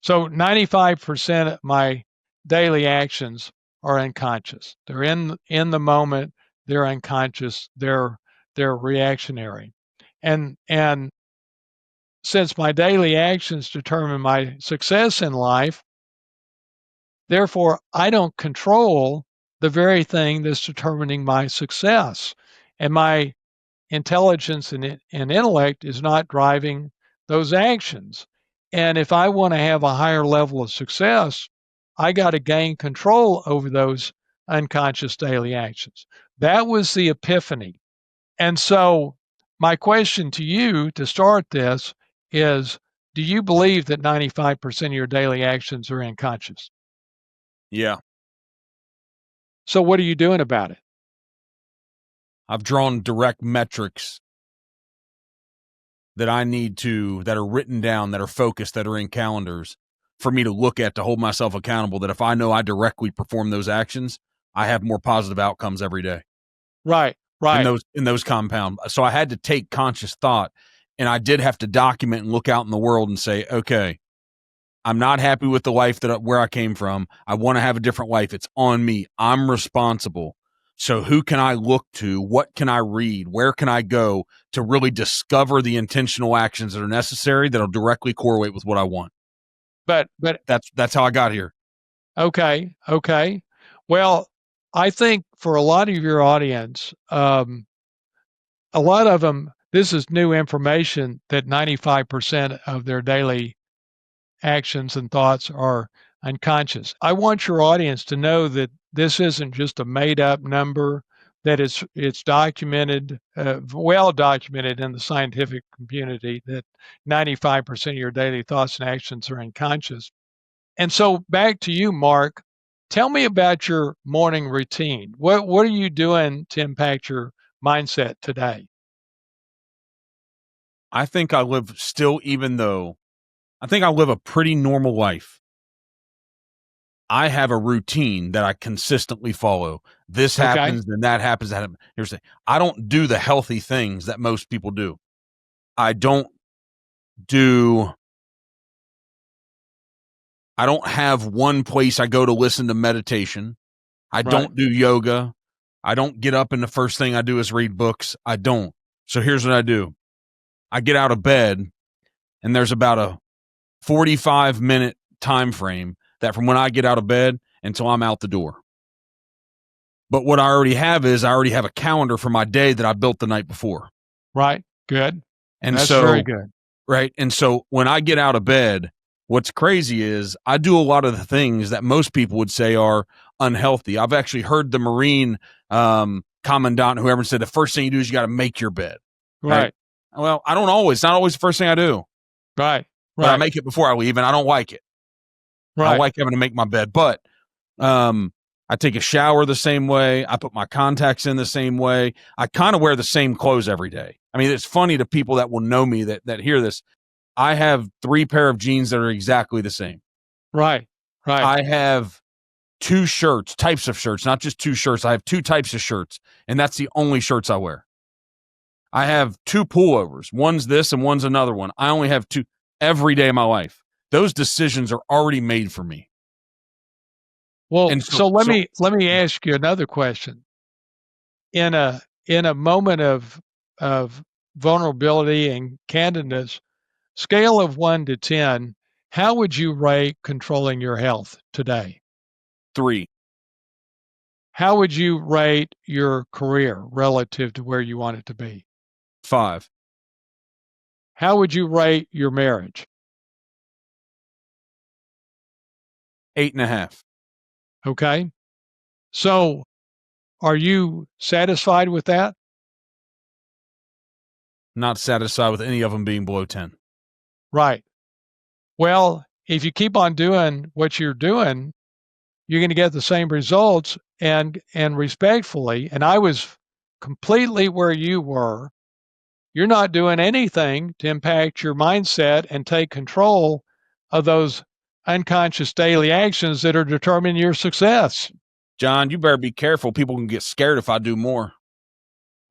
So 95% of my daily actions are unconscious. They're in the moment, they're unconscious, they're reactionary. And since my daily actions determine my success in life, therefore I don't control the very thing that's determining my success. And my intelligence and intellect is not driving those actions. And if I want to have a higher level of success, I got to gain control over those unconscious daily actions. That was the epiphany. And so, my question to you to start this is, do you believe that 95% of your daily actions are unconscious? Yeah. So, what are you doing about it? I've drawn direct metrics that I need to, that are written down, that are focused, that are in calendars for me to look at to hold myself accountable. That if I know I directly perform those actions, I have more positive outcomes every day. Right. In those compound. So I had to take conscious thought, and I did have to document and look out in the world and say, okay, I'm not happy with the life where I came from. I want to have a different life. It's on me. I'm responsible. So who can I look to? What can I read? Where can I go to really discover the intentional actions that are necessary that'll directly correlate with what I want? But that's how I got here. Okay. Well, I think for a lot of your audience, a lot of them, this is new information that 95% of their daily actions and thoughts are unconscious. I want your audience to know that this isn't just a made up number, that it's documented, well documented in the scientific community that 95% of your daily thoughts and actions are unconscious. And so back to you, Mark. Tell me about your morning routine. What are you doing to impact your mindset today? I think I live a pretty normal life. I have a routine that I consistently follow. This Okay. happens, then that happens. Here's the thing. I don't do the healthy things that most people do. I don't have one place I go to listen to meditation. I don't do yoga. I don't get up and the first thing I do is read books. I don't. So here's what I do. I get out of bed, and there's about a 45-minute time frame that from when I get out of bed until I'm out the door. But what I already have a calendar for my day that I built the night before. Right. Good. And That's so, very good. right. And so when I get out of bed, what's crazy is I do a lot of the things that most people would say are unhealthy. I've actually heard the Marine commandant, whoever, said the first thing you do is you got to make your bed. Right. Well, I don't always. It's not always the first thing I do. Right. But I make it before I leave, and I don't like it. Right. I like having to make my bed. But I take a shower the same way. I put my contacts in the same way. I kind of wear the same clothes every day. I mean, it's funny to people that will know me that hear this. I have 3 pair of jeans that are exactly the same. Right. I have 2 shirts, types of shirts, not just 2 shirts. I have 2 types of shirts, and that's the only shirts I wear. I have 2 pullovers. One's this and one's another one. I only have 2 every day of my life. Those decisions are already made for me. Well, so let me ask you another question. In a moment of vulnerability and candidness, scale of 1 to 10, how would you rate controlling your health today? 3. How would you rate your career relative to where you want it to be? 5. How would you rate your marriage? 8.5. Okay. So are you satisfied with that? Not satisfied with any of them being below 10. Right. Well, if you keep on doing what you're doing, you're going to get the same results and respectfully. And I was completely where you were. You're not doing anything to impact your mindset and take control of those unconscious daily actions that are determining your success. John, you better be careful. People can get scared if I do more.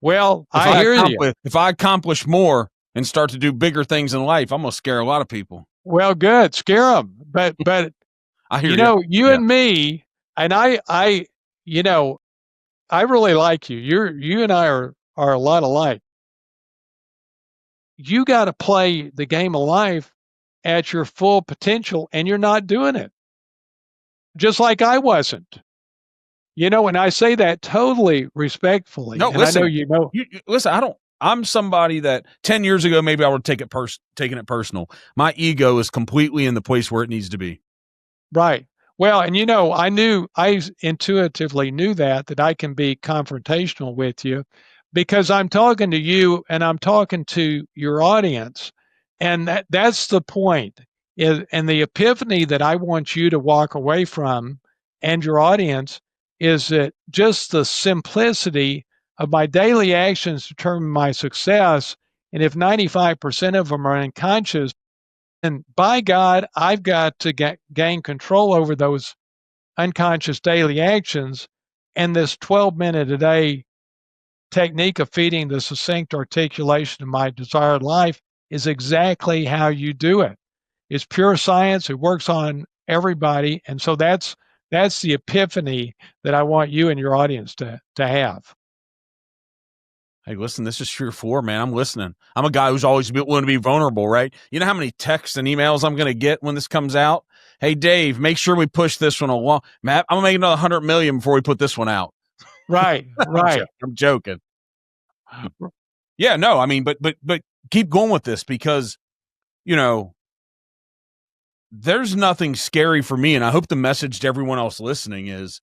Well, I hear you. If I accomplish more and start to do bigger things in life, I'm going to scare a lot of people. Well, good. Scare them. But I hear you know, you Yeah. and me, and I really like you. You and I are a lot alike. You got to play the game of life at your full potential, and you're not doing it. Just like I wasn't. And I say that totally respectfully. No, And listen. I know you know. Listen, I'm somebody that 10 years ago, maybe I would have taken it personal. My ego is completely in the place where it needs to be. Right. Well, and I intuitively knew that I can be confrontational with you because I'm talking to you and I'm talking to your audience. And that's the point. And the epiphany that I want you to walk away from and your audience is that just the simplicity of my daily actions determine my success. And if 95% of them are unconscious, and by God, I've got to gain control over those unconscious daily actions. And this 12-minute a day technique of feeding the succinct articulation of my desired life is exactly how you do it. It's pure science. It works on everybody. And so that's the epiphany that I want you and your audience to have. Hey, listen, this is True 4, man. I'm listening. I'm a guy who's always willing to be vulnerable, right? You know how many texts and emails I'm going to get when this comes out? Hey, Dave, make sure we push this one along. Matt, I'm going to make another 100 million before we put this one out. Right, right. I'm joking. Yeah, no, I mean, but keep going with this because, there's nothing scary for me. And I hope the message to everyone else listening is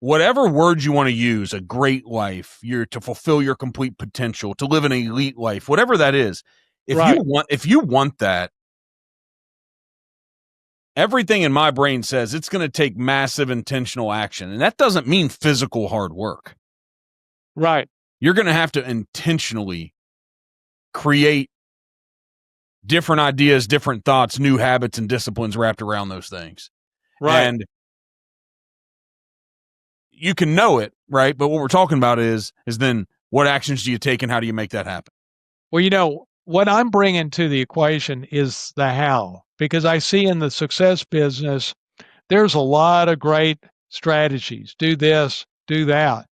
whatever words you want to use, a great life, to fulfill your complete potential, to live an elite life, whatever that is. If you want that, everything in my brain says it's going to take massive intentional action. And that doesn't mean physical hard work. Right. You're going to have to intentionally create different ideas, different thoughts, new habits and disciplines wrapped around those things. Right. And you can know it, right? But what we're talking about is then what actions do you take and how do you make that happen? Well, what I'm bringing to the equation is the how, because I see in the success business, there's a lot of great strategies. Do this, do that.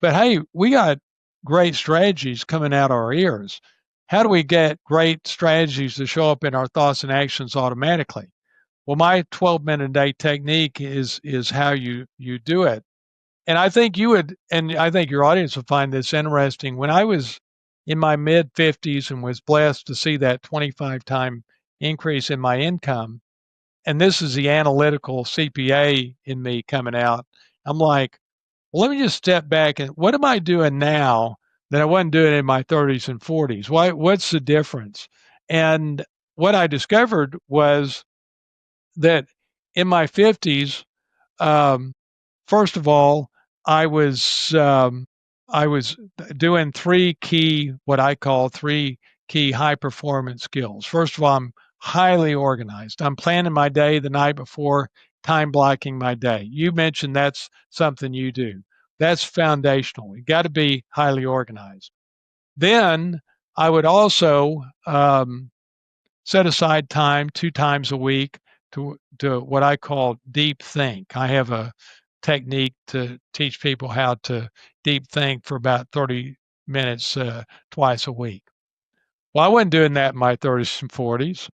But hey, we got great strategies coming out our ears. How do we get great strategies to show up in our thoughts and actions automatically? Well, my 12-minute a day technique is how you do it. And I think you would, and I think your audience will find this interesting. When I was in my mid 50s and was blessed to see that 25-time increase in my income, and this is the analytical CPA in me coming out, I'm like, well, let me just step back and what am I doing now that I wasn't doing in my 30s and 40s? What's the difference? And what I discovered was that in my 50s, first of all, I was doing what I call three key high performance skills. First of all, I'm highly organized. I'm planning my day the night before, time blocking my day. You mentioned that's something you do. That's foundational. You got to be highly organized. Then I would also set aside time 2 times a week to what I call deep think. I have a technique to teach people how to deep think for about 30 minutes twice a week. Well, I wasn't doing that in my 30s and 40s.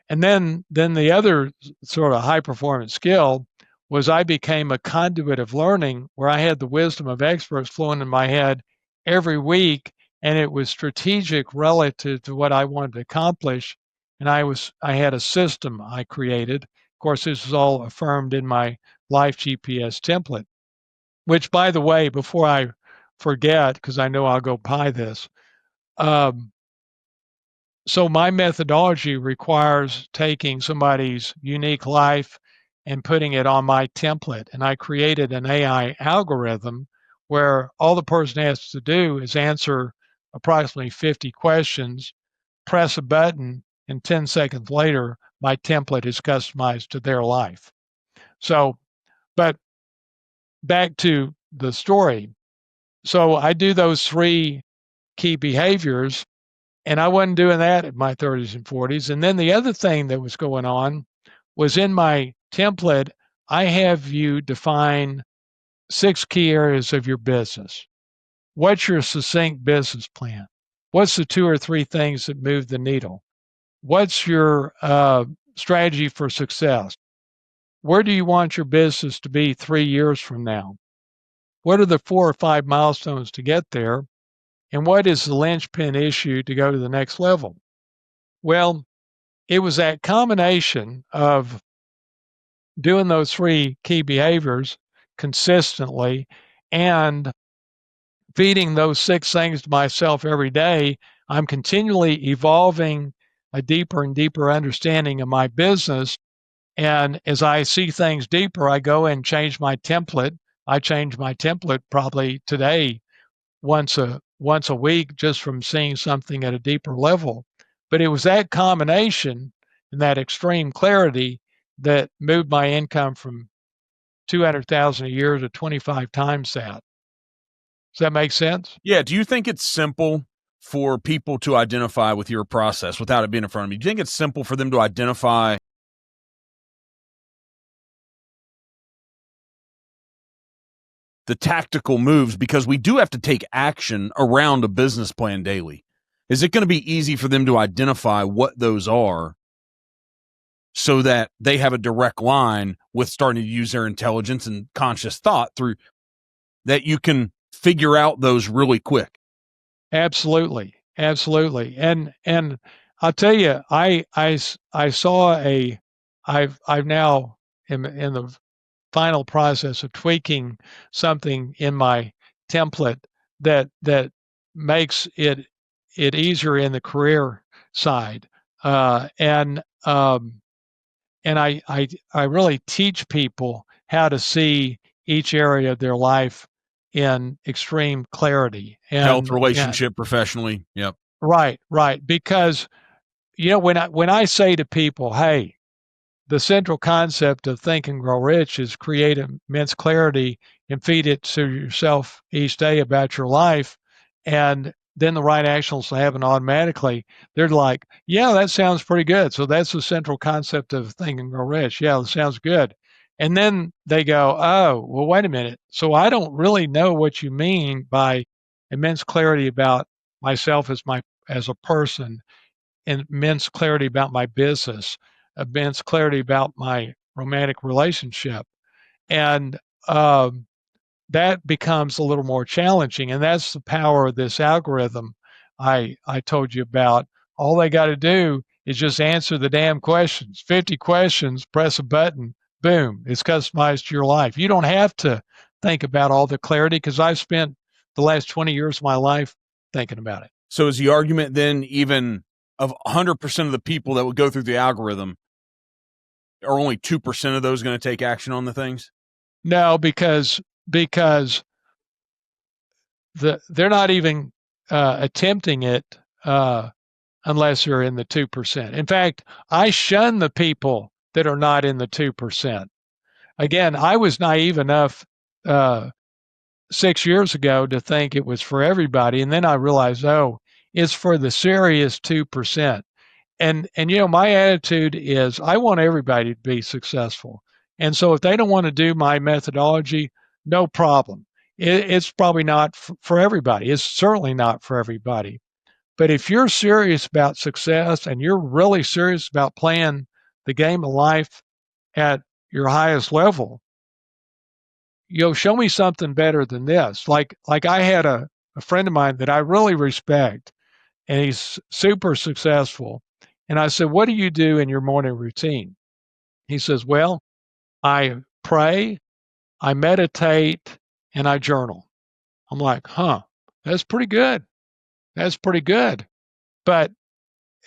And then the other sort of high performance skill was I became a conduit of learning where I had the wisdom of experts flowing in my head every week, and it was strategic relative to what I wanted to accomplish. And I had a system I created, Of course, this is all affirmed in my life GPS template, which, by the way, before I forget, because I know I'll go buy this, um, so my methodology requires taking somebody's unique life and putting it on my template. And I created an AI algorithm where all the person has to do is answer approximately 50 questions, press a button, and 10 seconds later, my template is customized to their life. So, but back to the story. So I do those 3 key behaviors, and I wasn't doing that in my 30s and 40s. And then the other thing that was going on was in my template, I have you define 6 key areas of your business. What's your succinct business plan? What's the 2 or 3 things that move the needle? What's your strategy for success? Where do you want your business to be 3 years from now? What are the 4 or 5 milestones to get there? And what is the linchpin issue to go to the next level? Well, it was that combination of doing those 3 key behaviors consistently and feeding those 6 things to myself every day. I'm continually evolving a deeper and deeper understanding of my business. And as I see things deeper, I go and change my template. I change my template probably today once a week just from seeing something at a deeper level. But it was that combination and that extreme clarity that moved my income from 200,000 a year to 25 times that. Does that make sense? Yeah. Do you think it's simple for people to identify with your process without it being in front of me? Do you think it's simple for them to identify the tactical moves, because we do have to take action around a business plan daily? Is it going to be easy for them to identify what those are so that they have a direct line with starting to use their intelligence and conscious thought through that you can figure out those really quick? Absolutely. Absolutely. And I'll tell you, I saw I've now in the final process of tweaking something in my template that makes it easier in the career side. And I really teach people how to see each area of their life in extreme clarity Health, and relationship, professionally. Yep. right. Because when I say to people, hey, the central concept of Think and Grow Rich is create immense clarity and feed it to yourself each day about your life. And then the right actions will happen automatically. They're like, yeah, that sounds pretty good. So that's the central concept of Think and Grow Rich. Yeah, that sounds good. And then they go, oh, well, wait a minute. So I don't really know what you mean by immense clarity about myself as a person, immense clarity about my business, immense clarity about my romantic relationship. And that becomes a little more challenging. And that's the power of this algorithm I told you about. All they got to do is just answer the damn questions. 50 questions, press a button, boom, it's customized to your life. You don't have to think about all the clarity because I've spent the last 20 years of my life thinking about it. So is the argument then, even of 100% of the people that would go through the algorithm, are only 2% of those going to take action on the things? No, because they're not even attempting it unless they're in the 2%. In fact, I shun the people that are not in the 2%. Again, I was naive enough 6 years ago to think it was for everybody, and then I realized, oh, it's for the serious 2%. And my attitude is I want everybody to be successful. And so if they don't want to do my methodology, no problem. It's probably not for everybody. It's certainly not for everybody. But if you're serious about success and you're really serious about playing the game of life at your highest level, show me something better than this. Like I had a friend of mine that I really respect, and he's super successful. And I said, what do you do in your morning routine? He says, well, I pray, I meditate, and I journal. I'm like, huh, that's pretty good. That's pretty good. But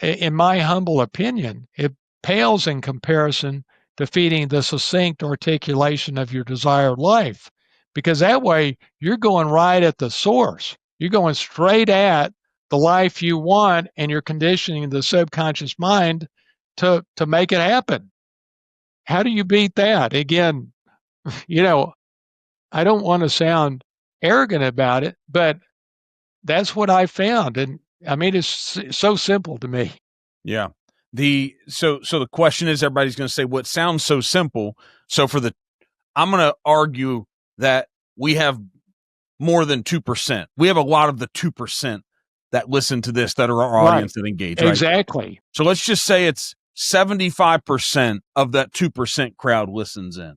in my humble opinion, it pales in comparison to feeding the succinct articulation of your desired life. Because that way, you're going right at the source. You're going straight at the life you want, and you're conditioning the subconscious mind to make it happen. How do you beat that? Again, you know, I don't want to sound arrogant about it, but that's what I found. And I mean, it's so simple to me. Yeah. So the question is, everybody's going to say, well, it sounds so simple. So I'm going to argue that we have more than 2%. We have a lot of the 2% that listen to this that are our audience that engage. Right? Exactly. So let's just say it's 75% of that 2% crowd listens in.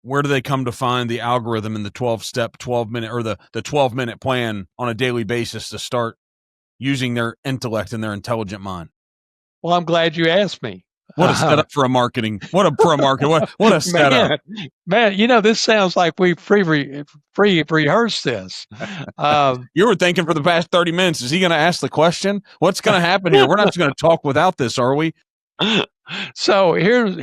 Where do they come to find the algorithm in the 12-step, 12-minute, or the 12-minute plan on a daily basis to start using their intellect and their intelligent mind? Well, I'm glad you asked me. What a setup for a marketing. What a setup. Man, this sounds like we pre-rehearsed this. You were thinking for the past 30 minutes, is he going to ask the question? What's going to happen here? We're not just going to talk without this, are we? So here's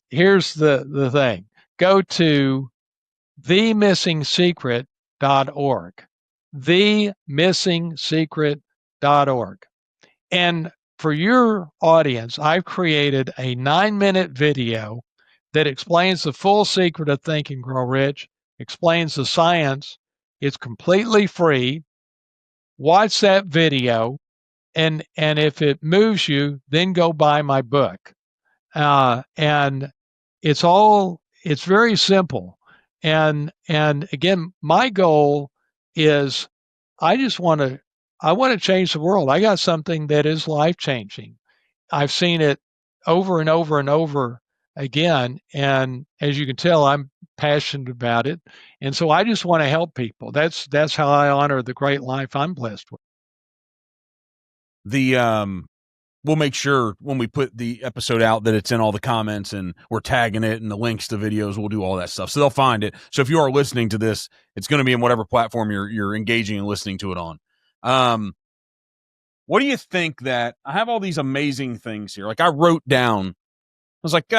the thing. Go to themissing-secret.org. themissing-secret.org. And for your audience, I've created a 9-minute video that explains the full secret of Think and Grow Rich, explains the science. It's completely free. Watch that video, and if it moves you, then go buy my book. And it's very simple. And again, my goal is I want to change the world. I got something that is life-changing. I've seen it over and over and over again. And as you can tell, I'm passionate about it. And so I just want to help people. That's how I honor the great life I'm blessed with. We'll make sure when we put the episode out that it's in all the comments, and we're tagging it and the links to videos. We'll do all that stuff. So they'll find it. So if you are listening to this, it's going to be in whatever platform you're engaging and listening to it on. What do you think that I have all these amazing things here? Like I wrote down, I was like,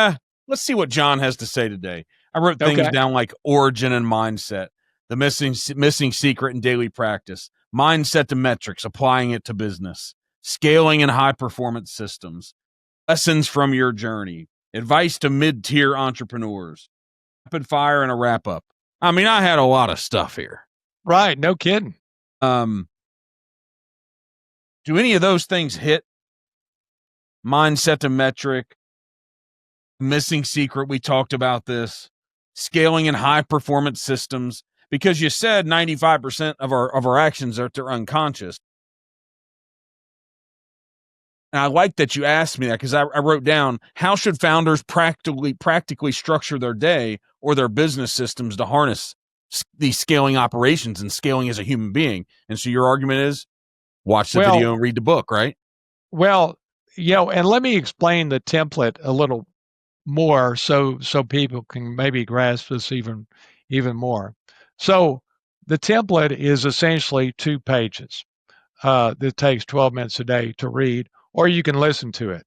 let's see what John has to say today. I wrote things down like origin and mindset, the missing secret in daily practice, mindset to metrics, applying it to business, scaling and high performance systems, lessons from your journey, advice to mid-tier entrepreneurs, rapid fire, and a wrap up. I mean, I had a lot of stuff here. Right. No kidding. Do any of those things hit? Mindset to metric, missing secret. We talked about this, scaling and high performance systems, because you said 95% of our actions they're unconscious. And I like that you asked me that, because I wrote down, how should founders practically structure their day or their business systems to harness these scaling operations and scaling as a human being? And so your argument is watch the video and read the book, right? Well, and let me explain the template a little more so people can maybe grasp this even more. So the template is essentially 2 pages that takes 12 minutes a day to read, or you can listen to it.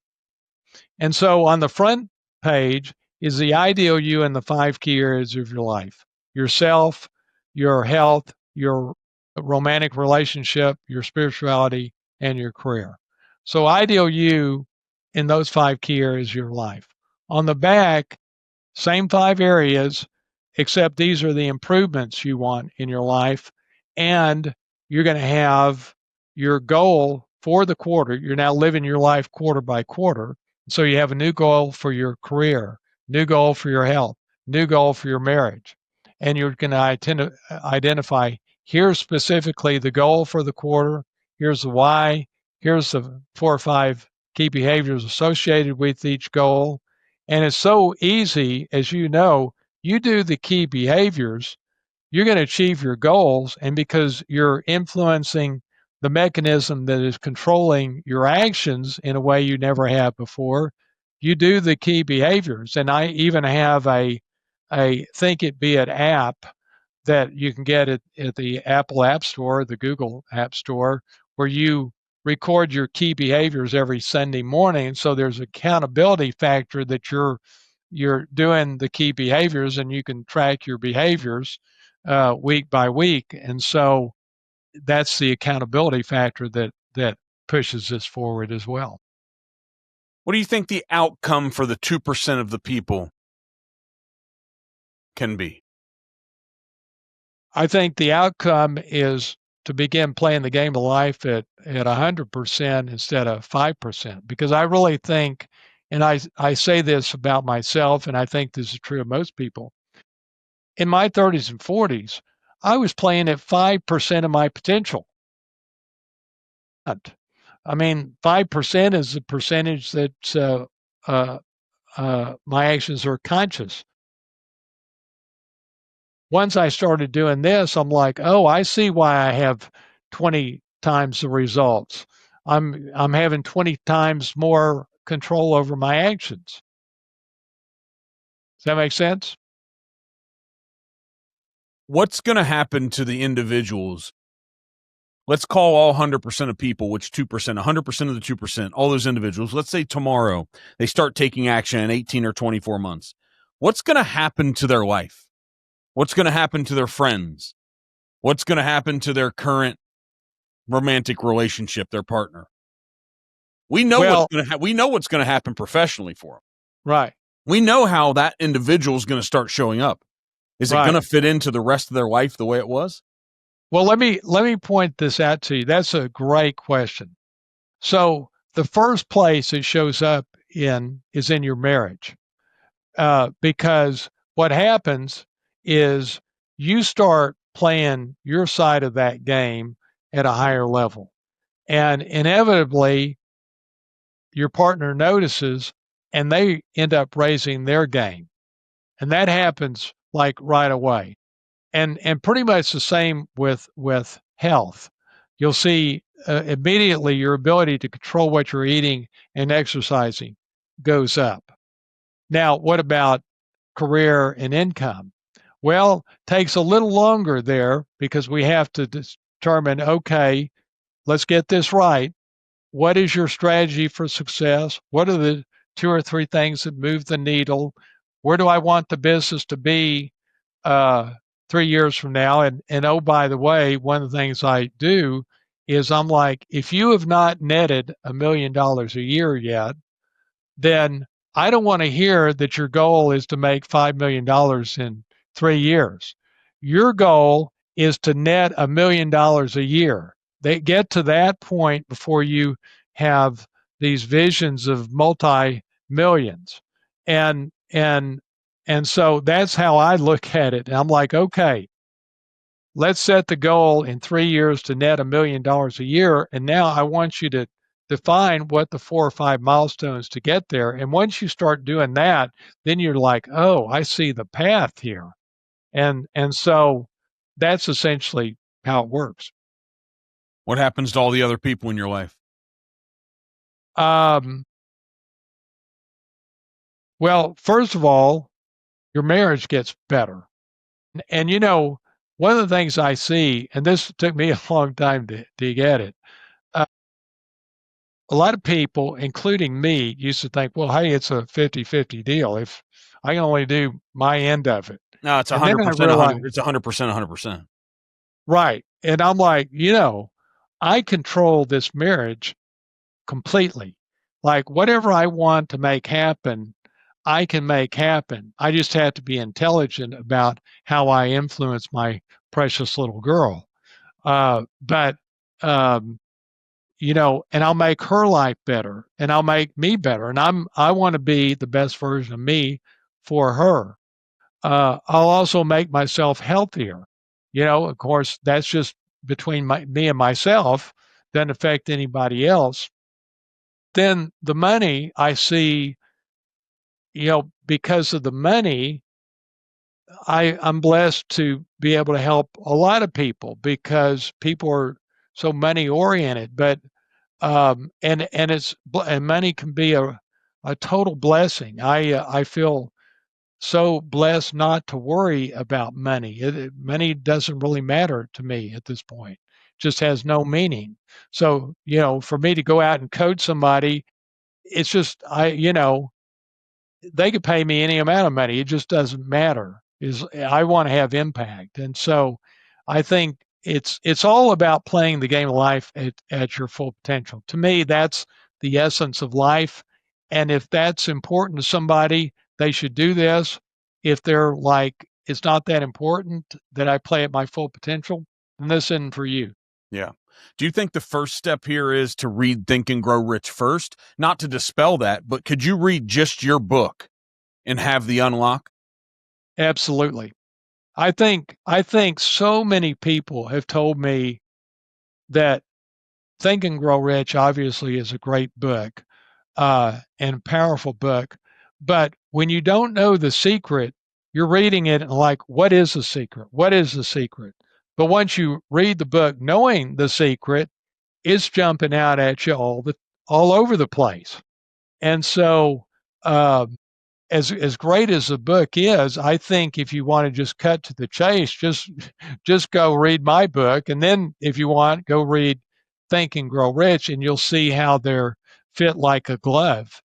And so on the front page is the ideal you in the 5 key areas of your life: yourself, your health, your romantic relationship, your spirituality, and your career. So ideal you in those 5 key areas of your life. On the back, same 5 areas, except these are the improvements you want in your life. And you're going to have your goal for the quarter. You're now living your life quarter by quarter. So you have a new goal for your career, new goal for your health, new goal for your marriage. And you're going to identify, here's specifically the goal for the quarter, here's the why, here's the 4 or 5 key behaviors associated with each goal. And it's so easy, as you know, you do the key behaviors, you're going to achieve your goals. And because you're influencing the mechanism that is controlling your actions in a way you never have before, you do the key behaviors. And I even have a Think It Be It app that you can get at the Apple App Store, the Google App Store, where you record your key behaviors every Sunday morning. So there's accountability factor that you're doing the key behaviors, and you can track your behaviors week by week. And so that's the accountability factor that pushes this forward as well. What do you think the outcome for the 2% of the people can be? I think the outcome is to begin playing the game of life at 100% instead of 5%, because I really think, and I say this about myself, and I think this is true of most people, in my 30s and 40s, I was playing at 5% of my potential. I mean, 5% is the percentage that my actions are conscious. Once I started doing this, I'm like, oh, I see why I have 20 times the results. I'm having 20 times more control over my actions. Does that make sense? What's going to happen to the individuals? Let's call all 100% of people, which 2%, 100% of the 2%, all those individuals. Let's say tomorrow they start taking action in 18 or 24 months. What's going to happen to their life? What's going to happen to their friends? What's going to happen to their current romantic relationship, their partner? We know what's going to happen professionally for them. Right. We know how that individual is going to start showing up. Is it going to fit into the rest of their life the way it was? Well, let me point this out to you. That's a great question. So the first place it shows up is in your marriage, because what happens is you start playing your side of that game at a higher level, and inevitably your partner notices, and they end up raising their game, and that happens like right away. And pretty much the same with health. You'll see immediately your ability to control what you're eating and exercising goes up. Now, what about career and income? Well, takes a little longer there because we have to determine, okay, let's get this right. What is your strategy for success? What are the 2 or 3 things that move the needle? Where do I want the business to be 3 years from now? And oh, by the way, one of the things I do is I'm like, if you have not netted $1 million a year yet, then I don't want to hear that your goal is to make $5 million in 3 years. Your goal is to net $1 million a year. They get to that point before you have these visions of multi-millions. And so that's how I look at it. And I'm like, okay, let's set the goal in 3 years to net $1 million a year. And now I want you to define what the 4 or 5 milestones to get there. And once you start doing that, then you're like, oh, I see the path here. And so that's essentially how it works. What happens to all the other people in your life? Well, first of all, your marriage gets better. And you know, one of the things I see, and this took me a long time to get it, a lot of people, including me, used to think, well, hey, it's a 50-50 deal. If I can only do my end of it. No, it's 100%. It's 100%, 100%. Right. And I'm like, you know, I control this marriage completely. Like whatever I want to make happen, I can make happen. I just have to be intelligent about how I influence my precious little girl. But you know, and I'll make her life better, and I'll make me better, and I want to be the best version of me for her. I'll also make myself healthier. You know, of course, that's just between me and myself. Doesn't affect anybody else. Then the money I see, you know, because of the money, I'm blessed to be able to help a lot of people because people are so money oriented. But and money can be a a total blessing. I feel so blessed not to worry about money. Money doesn't really matter to me at this point. Just has no meaning. So, for me to go out and coach somebody, it's just they could pay me any amount of money. It just doesn't matter. Is I want to have impact. And so I think it's all about playing the game of life at your full potential. To me, that's the essence of life. And if that's important to somebody, they should do this. If they're like, it's not that important that I play at my full potential, then this isn't for you. Yeah. Do you think the first step here is to read Think and Grow Rich first? Not to dispel that, but could you read just your book and have the unlock? Absolutely. I think so many people have told me that Think and Grow Rich obviously is a great book, and a powerful book. But when you don't know the secret, you're reading it and like, what is the secret? What is the secret? But once you read the book knowing the secret, it's jumping out at you all over the place. And so um, as great as the book is, I think if you want to just cut to the chase, just go read my book, and then if you want, go read Think and Grow Rich, and you'll see how they're fit like a glove.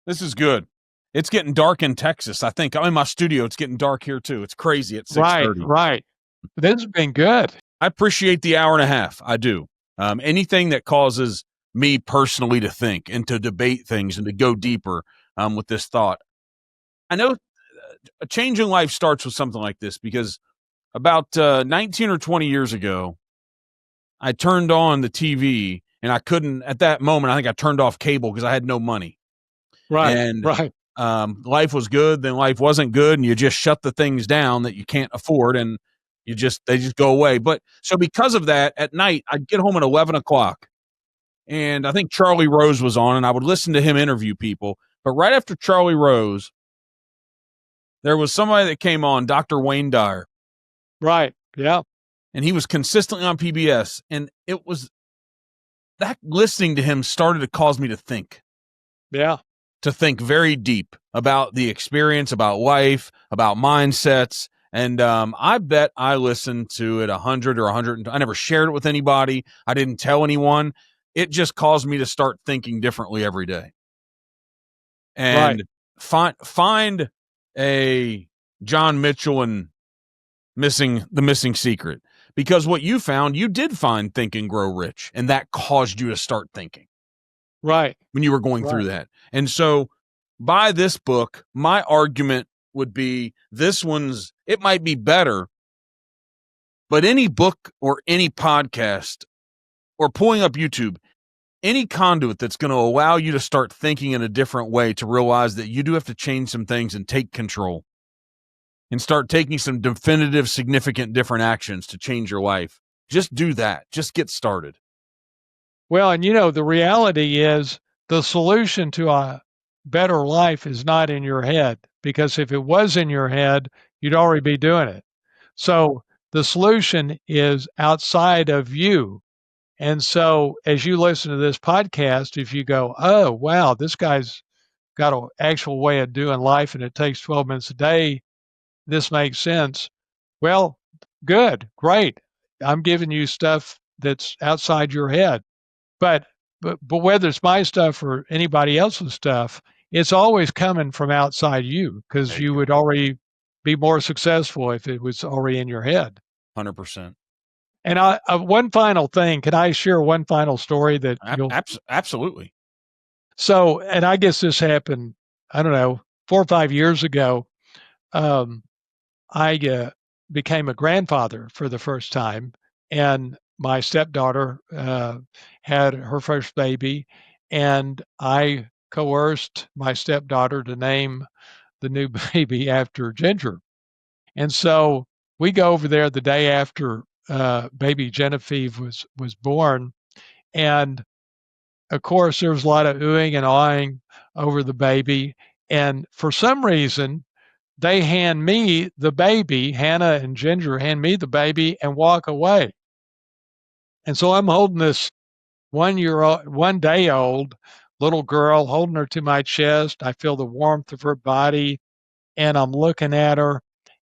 This is good. It's getting dark in Texas. I think I'm in my studio. It's getting dark here too. It's crazy at 6:30. Right. This has been good. I appreciate the hour and a half. I do. Anything that causes me personally to think and to debate things and to go deeper with this thought. I know a change in life starts with something like this because about 19 or 20 years ago, I turned on the TV and I couldn't, at that moment, I think I turned off cable because I had no money. Right. And Right. life was good, then life wasn't good, and you just shut the things down that you can't afford, and they just go away. But so because of that, at night I'd get home at 11 o'clock, and I think Charlie Rose was on, and I would listen to him interview people. But right after Charlie Rose, there was somebody that came on, Dr. Wayne Dyer. Right. Yeah. And he was consistently on PBS, and it was that listening to him started to cause me to think. Yeah. To think very deep about the experience, about life, about mindsets. And I bet I listened to it 100 or 100. I never shared it with anybody. I didn't tell anyone. It just caused me to start thinking differently every day. And find a John Mitchell and the missing secret. Because what you found, you did find Think and Grow Rich, and that caused you to start thinking. Right. When you were going through that. And so by this book, my argument would be it might be better, but any book or any podcast or pulling up YouTube, any conduit that's going to allow you to start thinking in a different way, to realize that you do have to change some things and take control and start taking some definitive, significant, different actions to change your life. Just do that. Just get started. Well, and the reality is the solution to a better life is not in your head, because if it was in your head, you'd already be doing it. So the solution is outside of you. And so as you listen to this podcast, if you go, oh, wow, this guy's got an actual way of doing life and it takes 12 minutes a day, this makes sense. Well, good, great. I'm giving you stuff that's outside your head. But whether it's my stuff or anybody else's stuff, it's always coming from outside you, because you would already be more successful if it was already in your head. 100%. And one final thing, can I share one final story that absolutely. So, and I guess this happened, I don't know, 4 or 5 years ago. I became a grandfather for the first time, and my stepdaughter had her first baby, and I coerced my stepdaughter to name the new baby after Ginger. And so we go over there the day after baby Genevieve was born, and of course there was a lot of oohing and awing over the baby, and for some reason they hand me the baby, Hannah and Ginger hand me the baby and walk away. And so I'm holding this 1 day old little girl, holding her to my chest. I feel the warmth of her body, and I'm looking at her,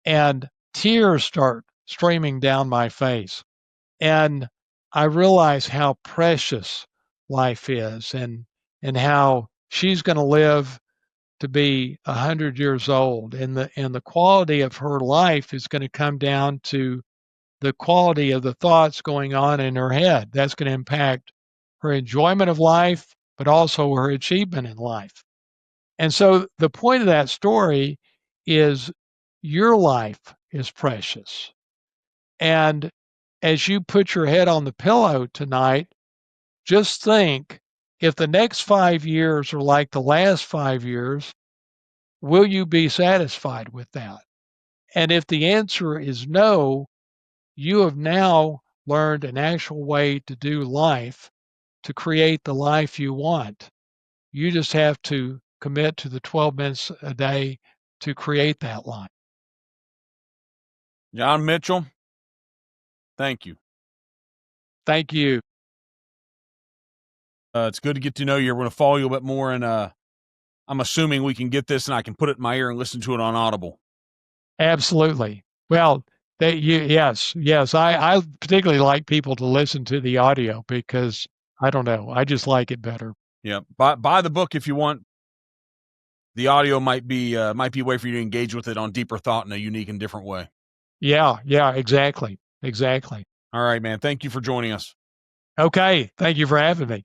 and tears start streaming down my face. And I realize how precious life is, and how she's going to live to be 100 years old, and the quality of her life is going to come down to the quality of the thoughts going on in her head. That's going to impact her enjoyment of life, but also her achievement in life. And so the point of that story is your life is precious. And as you put your head on the pillow tonight, just think, if the next 5 years are like the last 5 years, will you be satisfied with that? And if the answer is no, you have now learned an actual way to do life, to create the life you want. You just have to commit to the 12 minutes a day to create that life. John Mitchell, thank you. Thank you. It's good to get to know you. We're going to follow you a bit more, and I'm assuming we can get this and I can put it in my ear and listen to it on Audible. Absolutely. Well, yes. I particularly like people to listen to the audio because I don't know, I just like it better. Yeah, buy the book if you want. The audio might be a way for you to engage with it on deeper thought in a unique and different way. Yeah, exactly. All right, man. Thank you for joining us. Okay. Thank you for having me.